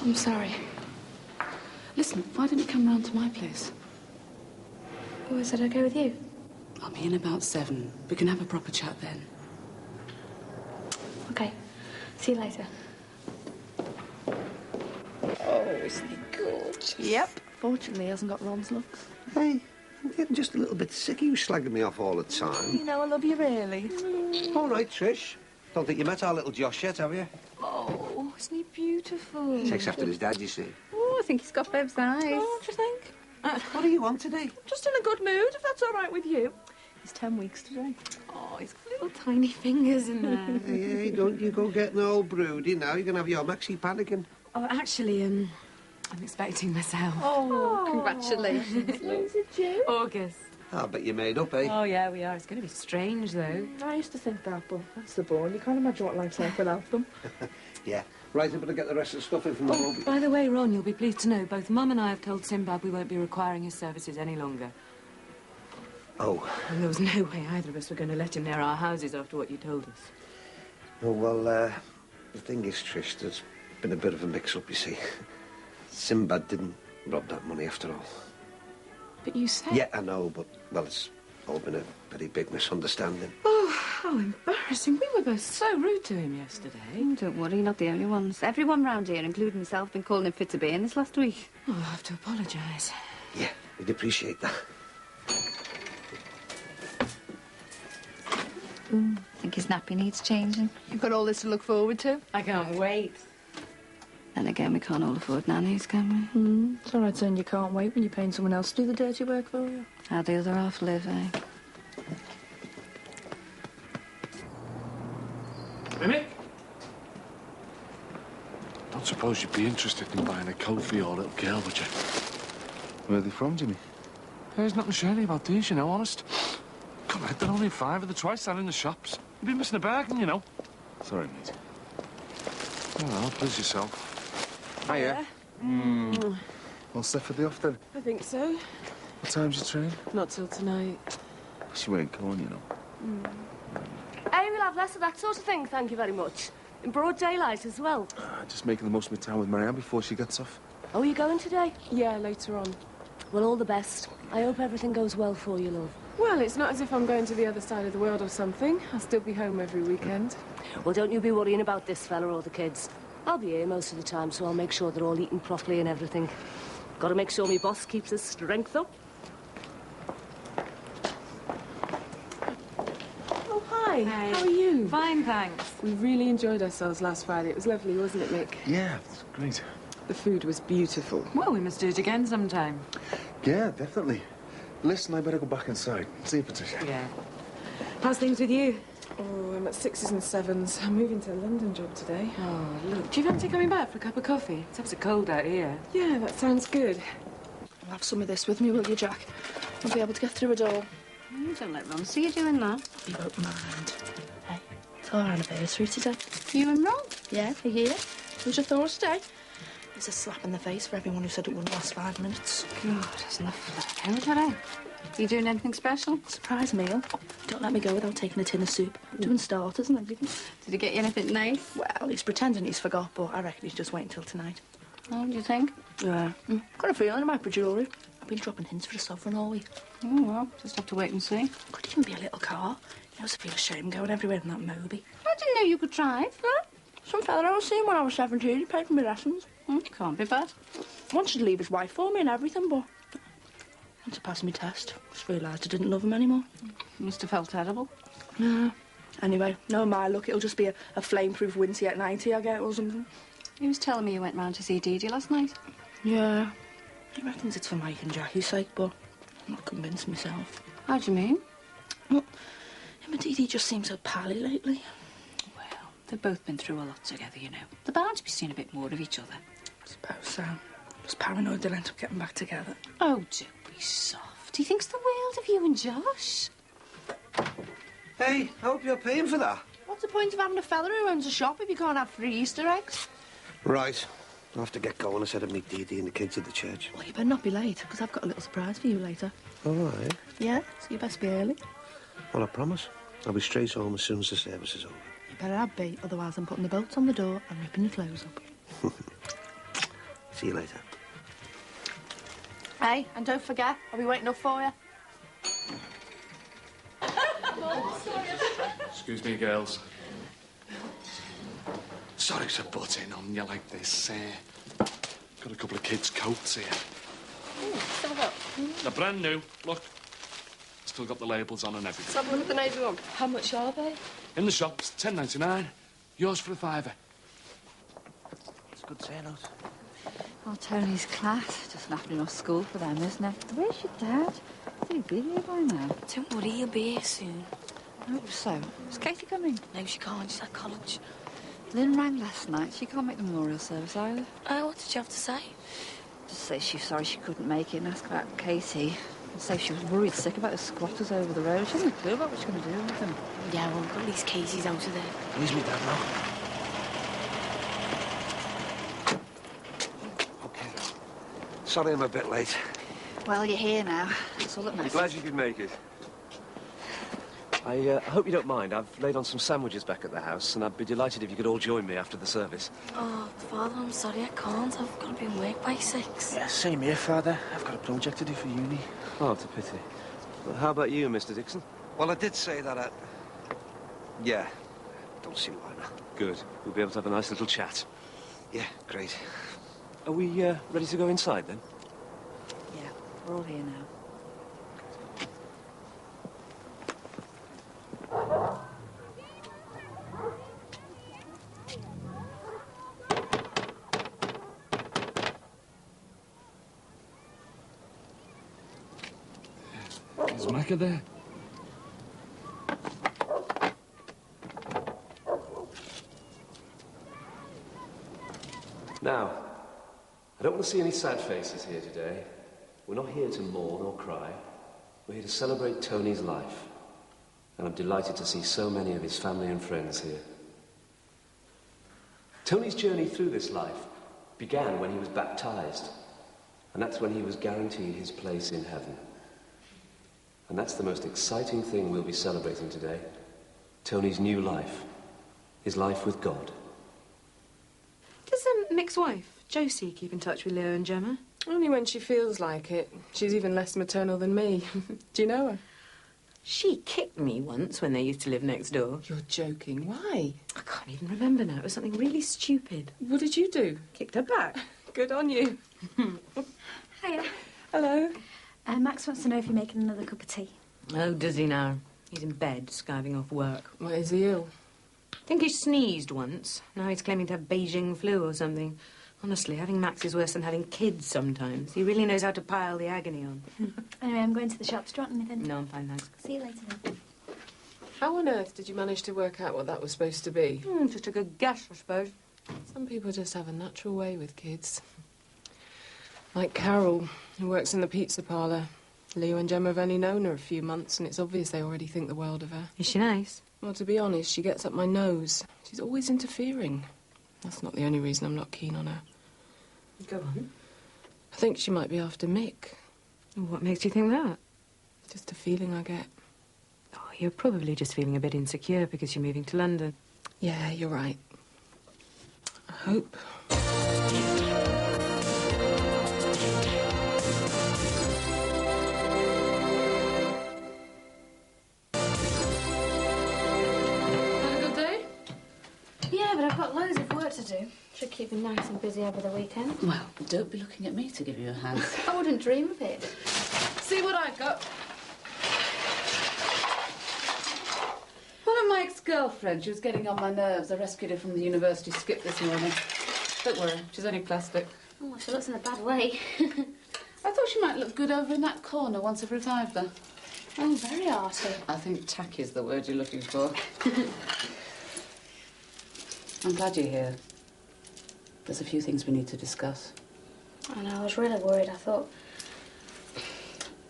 I'm sorry. Listen, why don't you come round to my place? Oh, is that okay with you? I'll be in about 7. We can have a proper chat then. Okay. See you later. Oh, isn't he gorgeous? Yep. Fortunately, he hasn't got Ron's looks. Hey, I'm getting just a little bit sick of you slagging me off all the time. You know I love you, really. All right, Trish. Don't think you met our little Josh yet, have you? Oh, isn't he beautiful? Takes after his dad, you see. Oh, I think he's got Bev's eyes. Oh, what do you think? What do you want today? Just in a good mood, if that's all right with you. He's 10 weeks today. Oh, he's got little tiny fingers in there. Hey, don't you go getting all broody now. You're going to have your maxi panicking. Oh, actually, I'm expecting myself. Oh, congratulations. When's it due? August. I bet you made up, eh? Oh, yeah, we are. It's going to be strange, though. I used to think that, but that's the bone. You can't imagine what life's like without them. Yeah. Right, I better get the rest of the stuff in from the lobby. By the way, Ron, you'll be pleased to know both Mum and I have told Simbad we won't be requiring his services any longer. Oh. And there was no way either of us were going to let him near our houses after what you told us. Oh, well, the thing is, Trish, there's been a bit of a mix-up, you see. Simbad didn't rob that money after all. But you said... Yeah, I know, but, well, it's all been a very big misunderstanding. Oh, how embarrassing. We were both so rude to him yesterday. Oh, don't worry, not the only ones. Everyone round here, including myself, been calling him fit to be in this last week. Oh, I'll have to apologise. Yeah, we'd appreciate that. Think his nappy needs changing. You've got all this to look forward to? I can't wait. Then again, we can't all afford nannies, can we? It's all right saying you can't wait when you're paying someone else to do the dirty work for you. How the other half live, eh? Mimic? Don't suppose you'd be interested in buying a coat for your little girl, would you? Where are they from, Jimmy? There's nothing shady about these, you know, honest. Come on, they're only £5 they're twice that in the shops. You'd be missing a bargain, you know. Sorry, mate. Oh, well, please yourself. Hiya. All set for the off then? I think so. What time's your train? Not till tonight. Wish you weren't going, you know. Hey, we'll have less of that sort of thing, thank you very much. In broad daylight as well. Just making the most of my time with Marianne before she gets off. Oh, are you going today? Yeah, later on. Well, all the best. I hope everything goes well for you, love. Well, it's not as if I'm going to the other side of the world or something. I'll still be home every weekend. Well, don't you be worrying about this fella or the kids. I'll be here most of the time, so I'll make sure they're all eating properly and everything. Got to make sure my boss keeps his strength up. Oh, hi. Hey. How are you? Fine, thanks. We really enjoyed ourselves last Friday. It was lovely, wasn't it, Mick? Yeah, it's great. The food was beautiful. Well, we must do it again sometime. Yeah, definitely. Listen, I better go back inside. See you, Patricia. Yeah. How's things with you? Oh, I'm at 6s and 7s. I'm moving to a London job today. Oh, look. Do you fancy coming back for a cup of coffee? It's ever so cold out here. Yeah, that sounds good. I'll have some of this with me, will you, Jack? I'll be able to get through it all. Don't let Ron see you doing that. You won't mind. Hey, it's our anniversary today. You and Ron? Yeah, a year. Who'd you thought today? It's a slap in the face for everyone who said it wouldn't last 5 minutes. God, isn't that flat out today? You doing anything special? Surprise meal. Don't let me go without taking a tin of soup. Doing starters and everything. Did he get you anything nice? Well, he's pretending he's forgot, but I reckon he's just waiting till tonight. Oh, do you think? Yeah. Got a feeling it might be jewellery. I've been dropping hints for the sovereign all week. Oh, well, just have to wait and see. Could even be a little car. I also feel ashamed going everywhere in that Moby. I didn't know you could drive. Huh? Some fella I was seeing when I was 17, he paid for my lessons. Can't be bad. Wanted to leave his wife for me and everything, but once I passed my test, just realised I didn't love him anymore. Must have felt terrible. Yeah. Anyway, no my luck, it'll just be a flameproof Wincy at 90 I get or something. He was telling me you went round to see Dee Dee last night. Yeah. He reckons it's for Mike and Jackie's sake, but I'm not convinced myself. How do you mean? Well, if Jim and Dee Dee just seem so pally lately. Well, they've both been through a lot together, you know. They're bound to be seeing a bit more of each other. I suppose so. Just paranoid they'll end up getting back together. Oh, don't be soft. He thinks the world of you and Josh. Hey, I hope you're paying for that. What's the point of having a fella who owns a shop if you can't have free Easter eggs? Right. I'll have to get going. I said I'd meet Dee Dee and the kids at the church. Well, you better not be late, because I've got a little surprise for you later. All right. Yeah, so you best be early. Well, I promise. I'll be straight home as soon as the service is over. You better have be, otherwise I'm putting the bolts on the door and ripping your clothes up. See you later. Hey, and don't forget, I'll be waiting up for you. Excuse me, girls. Sorry to butt in on you like this. Got a couple of kids' coats here. They're brand new. Look. Still got the labels on and everything. Let's have a look at the navy one. How much are they? In the shop, it's $10.99. Yours for a £5. It's a good turnout. Oh, Tony's class. Just napping off school for them, isn't it? Where's your dad? He'll be here by now. Don't worry, he'll be here soon. I hope so. Is Katie coming? No, she can't. She's at college. Lynn rang last night. She can't make the memorial service either. Oh, what did you have to say? Just say she's sorry she couldn't make it and ask about Katie. And say she was worried sick about the squatters over the road. She hasn't a clue about what she's going to do with them. Yeah, well, at least Katie's out of there. Where's me dad now? OK. Sorry I'm a bit late. Well, you're here now. That's all that matters. Glad you could make it. I hope you don't mind. I've laid on some sandwiches back at the house, and I'd be delighted if you could all join me after the service. Oh, Father, I'm sorry, I can't. I've got to be in work by 6. Yeah, same here, Father. I've got a project to do for uni. Oh, it's a pity. Well, how about you, Mr. Dixon? Well, I did say that Yeah. Don't see why not. Good. We'll be able to have a nice little chat. Yeah, great. Are we ready to go inside, then? Yeah, we're all here now. Is Macca there? Now, I don't want to see any sad faces here today. We're not here to mourn or cry. We're here to celebrate Tony's life. And I'm delighted to see so many of his family and friends here. Tony's journey through this life began when he was baptized. And that's when he was guaranteed his place in heaven. And that's the most exciting thing we'll be celebrating today. Tony's new life. His life with God. Does Mick's wife, Josie, keep in touch with Leo and Gemma? Only when she feels like it. She's even less maternal than me. Do you know her? She kicked me once when they used to live next door. You're joking. Why? I can't even remember now. It was something really stupid. What did you do? Kicked her back. Good on you. Hiya. Hello. Max wants to know if you're making another cup of tea. Oh, does he now? He's in bed, skiving off work. What, is he ill? I think he sneezed once. Now he's claiming to have Beijing flu or something. Honestly, having Max is worse than having kids sometimes. He really knows how to pile the agony on. Anyway, I'm going to the shops. Do you want anything? No, I'm fine, thanks. See you later then. How on earth did you manage to work out what that was supposed to be? Just a good guess, I suppose. Some people just have a natural way with kids. Like Carol, who works in the pizza parlour. Leo and Gemma have only known her a few months, and it's obvious they already think the world of her. Is she nice? Well, to be honest, she gets up my nose. She's always interfering. That's not the only reason I'm not keen on her. Go on. I think she might be after Mick. What makes you think that? Just a feeling I get. Oh, you're probably just feeling a bit insecure because you're moving to London. Yeah, you're right. I hope. Yeah, but I've got loads of work to do. Should keep me nice and busy over the weekend. Well, don't be looking at me to give you a hand. I wouldn't dream of it. See what I've got. One of my ex-girlfriends, she was getting on my nerves. I rescued her from the university skip this morning. Don't worry, she's only plastic. Oh, she looks in a bad way. I thought she might look good over in that corner once I've revived her. Oh, very arty. I think tacky is the word you're looking for. I'm glad you're here. There's a few things we need to discuss. And I was really worried. I thought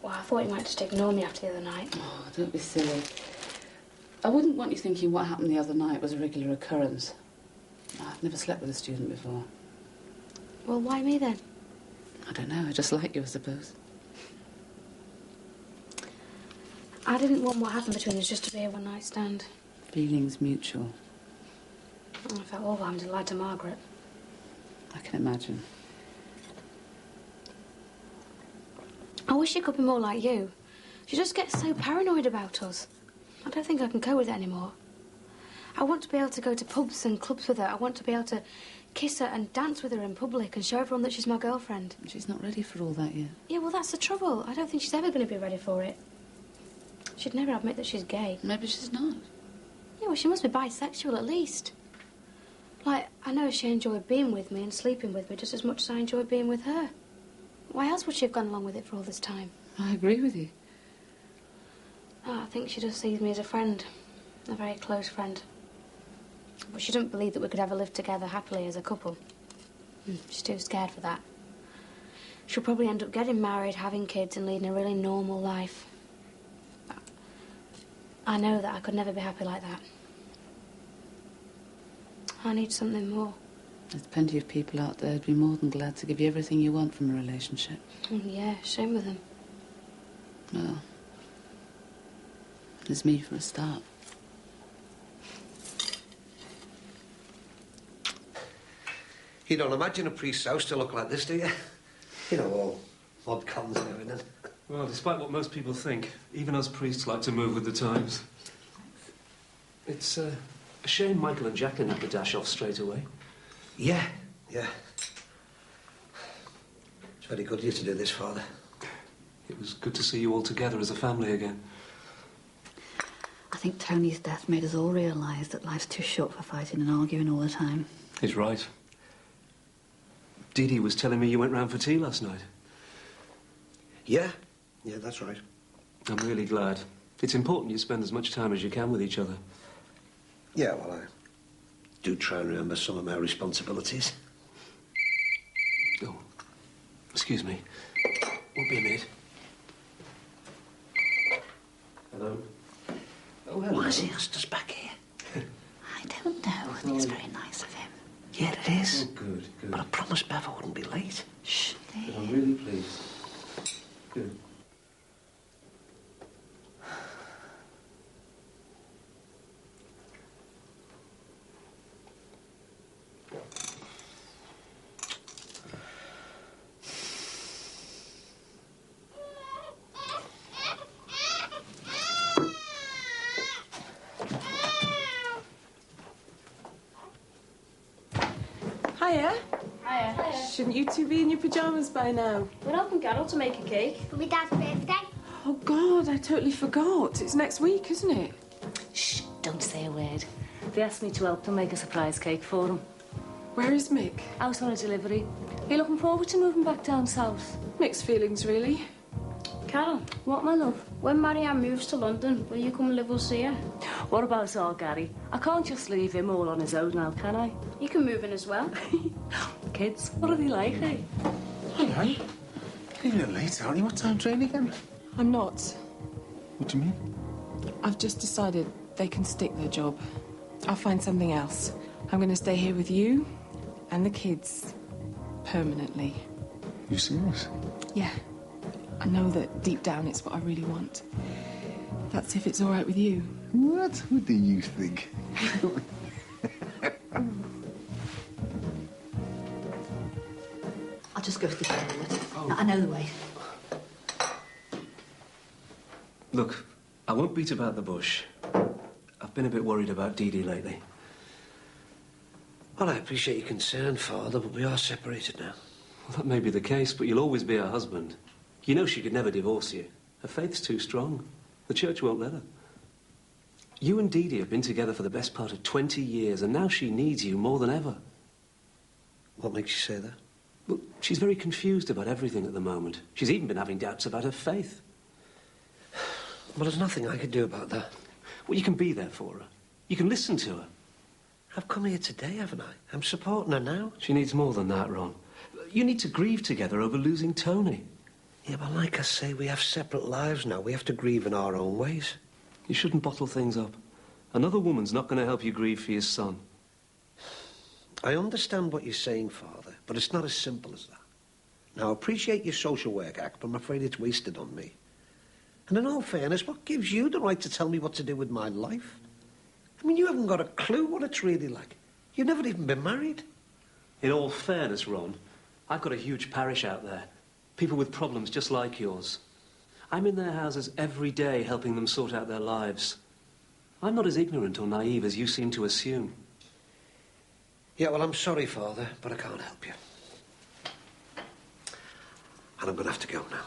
you might just ignore me after the other night. Oh, don't be silly. I wouldn't want you thinking what happened the other night was a regular occurrence. I've never slept with a student before. Well, why me then? I don't know, I just like you, I suppose. I didn't want what happened between us just to be a one-night stand. Feelings mutual. I felt awful having to lie to Margaret. I can imagine. I wish she could be more like you. She just gets so paranoid about us. I don't think I can cope with it anymore. I want to be able to go to pubs and clubs with her. I want to be able to kiss her and dance with her in public and show everyone that she's my girlfriend. She's not ready for all that yet. Yeah, well, that's the trouble. I don't think she's ever going to be ready for it. She'd never admit that she's gay. Maybe she's not. Yeah, well, she must be bisexual at least. Like, I know she enjoyed being with me and sleeping with me just as much as I enjoyed being with her. Why else would she have gone along with it for all this time? I agree with you. Oh, I think she just sees me as a friend. A very close friend. But she doesn't believe that we could ever live together happily as a couple. She's too scared for that. She'll probably end up getting married, having kids, and leading a really normal life. I know that I could never be happy like that. I need something more. There's plenty of people out there who'd be more than glad to give you everything you want from a relationship. Yeah, same with them. Well, there's me for a start. You don't imagine a priest's house to look like this, do you? You know, all odd cons and everything. Well, despite what most people think, even us priests like to move with the times. It's a shame Michael and Jacqueline had to dash off straight away. Yeah. It's very good of you to do this, Father. It was good to see you all together as a family again. I think Tony's death made us all realise that life's too short for fighting and arguing all the time. He's right. Dee Dee was telling me you went round for tea last night. Yeah, that's right. I'm really glad. It's important you spend as much time as you can with each other. Yeah, well, I do try and remember some of my responsibilities. Oh, excuse me. Won't be a minute. Hello? Oh, hello. Why has he asked us back here? I don't know. I think it's very nice of him. Yeah, it is. Oh, good. But I promised Bev I wouldn't be late. Shh. But I'm really pleased. Good. Hiya. Hiya. Shouldn't you two be in your pyjamas by now? We're helping Carol to make a cake. For my dad's birthday. Oh, God, I totally forgot. It's next week, isn't it? Shh, don't say a word. They asked me to help them make a surprise cake for them. Where is Mick? Out on a delivery. Are you looking forward to moving back down south? Mixed feelings, really. Carol, What, my love? when Marianne moves to London, will you come and live with us here? What about our Gary? I can't just leave him all on his own now, can I? You can move in as well. Kids, what are they like, eh? All right. You're a little late, aren't you? What time train again? I'm not. What do you mean? I've just decided they can stick their job. I'll find something else. I'm going to stay here with you and the kids permanently. You serious? Yeah. I know that deep down it's what I really want. That's if it's all right with you. What? What do you think? I'll just go to the toilet. I know the way. Look, I won't beat about the bush. I've been a bit worried about Dee Dee lately. Well, I appreciate your concern, Father, but we are separated now. Well, that may be the case, but you'll always be her husband. You know she could never divorce you. Her faith's too strong. The church won't let her. You and Dee Dee have been together for the best part of 20 years, and now she needs you more than ever. What makes you say that? Well, she's very confused about everything at the moment. She's even been having doubts about her faith. Well, there's nothing I could do about that. Well, you can be there for her. You can listen to her. I've come here today, haven't I? I'm supporting her now. She needs more than that, Ron. You need to grieve together over losing Tony. Yeah, but like I say, we have separate lives now. We have to grieve in our own ways. You shouldn't bottle things up. Another woman's not going to help you grieve for your son. I understand what you're saying, Father, but it's not as simple as that. Now, I appreciate your social work act, but I'm afraid it's wasted on me. And in all fairness, what gives you the right to tell me what to do with my life? I mean, you haven't got a clue what it's really like. You've never even been married. In all fairness, Ron, I've got a huge parish out there. People with problems just like yours. I'm in their houses every day helping them sort out their lives. I'm not as ignorant or naive as you seem to assume. Yeah, well, I'm sorry, Father, but I can't help you. And I'm going to have to go now.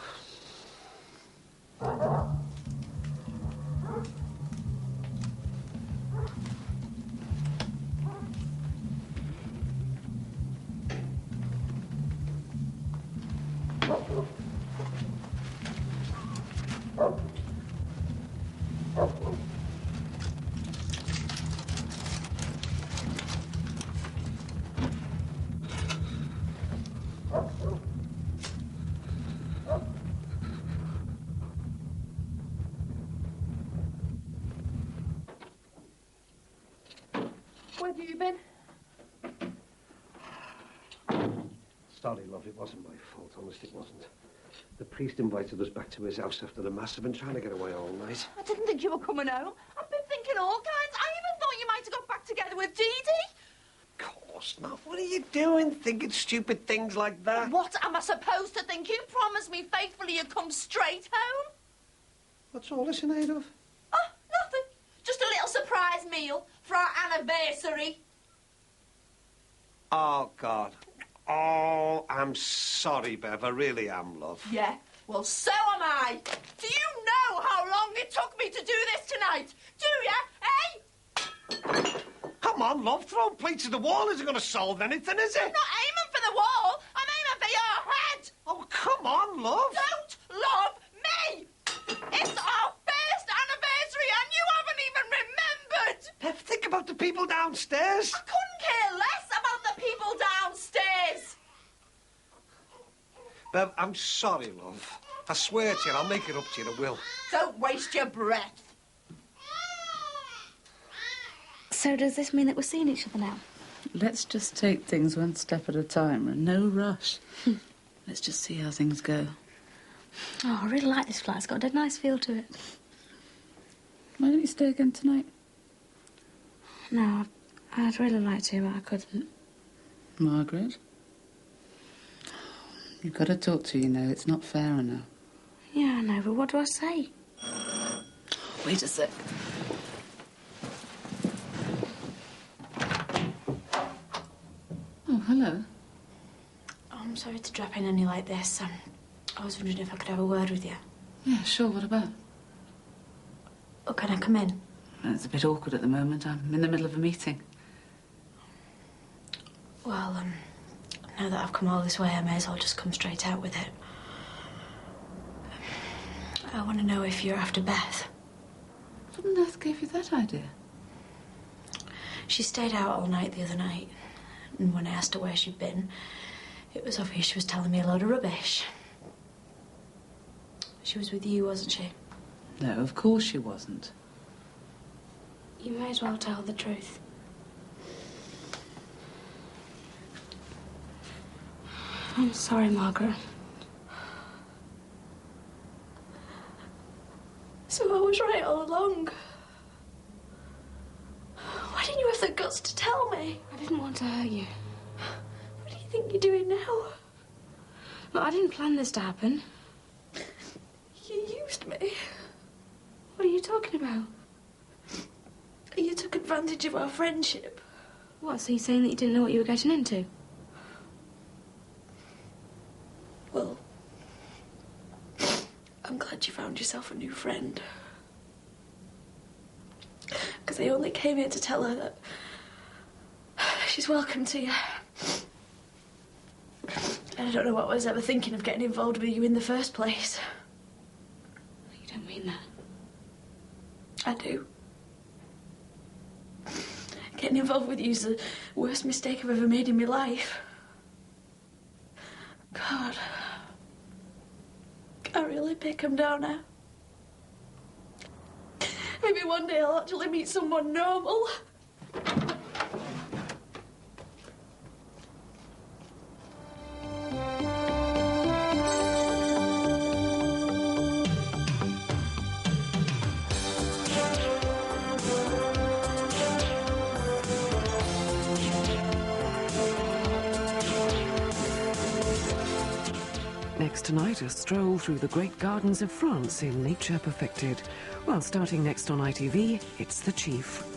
Where have you been? Sorry, love, it wasn't my fault. Honest, it wasn't. The priest invited us back to his house after the mass. I've been trying to get away all night. I didn't think you were coming home. I've been thinking all kinds. I even thought you might have got back together with Dee Dee. Of course not. What are you doing, thinking stupid things like that? What am I supposed to think? You promised me faithfully you'd come straight home. What's all this in aid of? Oh, nothing. Just a little surprise meal for our anniversary. Oh, God. Oh, I'm sorry, Bev. I really am, love. Yeah, well, so am I. Do you know how long it took me to do this tonight? Do ya, eh? Come on, love. Throwing plates at the wall isn't going to solve anything, is it? I'm not aiming for the wall. I'm aiming for your head. Oh, come on, love. Don't love me. It's our first anniversary and you haven't even remembered. Bev, think about the people downstairs. I couldn't care less about the people downstairs. Bev, I'm sorry, love. I swear to you, I'll make it up to you, I will. Don't waste your breath. So does this mean that we're seeing each other now? Let's just take things one step at a time and no rush. Let's just see how things go. Oh, I really like this flat. It's got a dead nice feel to it. Why don't you stay again tonight? No, I'd really like to, but I couldn't. Margaret? You've got to talk to, you know. It's not fair enough. Yeah, I know, but what do I say? Wait a sec. Oh, hello. Oh, I'm sorry to drop in on you like this. I was wondering if I could have a word with you. Yeah, sure. What about? Oh, can I come in? It's a bit awkward at the moment. I'm in the middle of a meeting. Well, now that I've come all this way, I may as well just come straight out with it. I want to know if you're after Beth. What on earth gave you that idea? She stayed out all night the other night, and when I asked her where she'd been, it was obvious she was telling me a load of rubbish. She was with you, wasn't she? No, of course she wasn't. You may as well tell the truth. I'm sorry, Margaret. So I was right all along. Why didn't you have the guts to tell me? I didn't want to hurt you. What do you think you're doing now? Look, I didn't plan this to happen. You used me. What are you talking about? You took advantage of our friendship. What, so you're saying that you didn't know what you were getting into? Well, I'm glad you found yourself a new friend. Because I only came here to tell her that she's welcome to you. And I don't know what I was ever thinking of getting involved with you in the first place. You don't mean that. I do. Getting involved with you is the worst mistake I've ever made in my life. God. I really pick him down now. Maybe one day I'll actually meet someone normal. Next tonight, a stroll through the great gardens of France in Nature Perfected. Well, starting next on ITV, it's The Chief.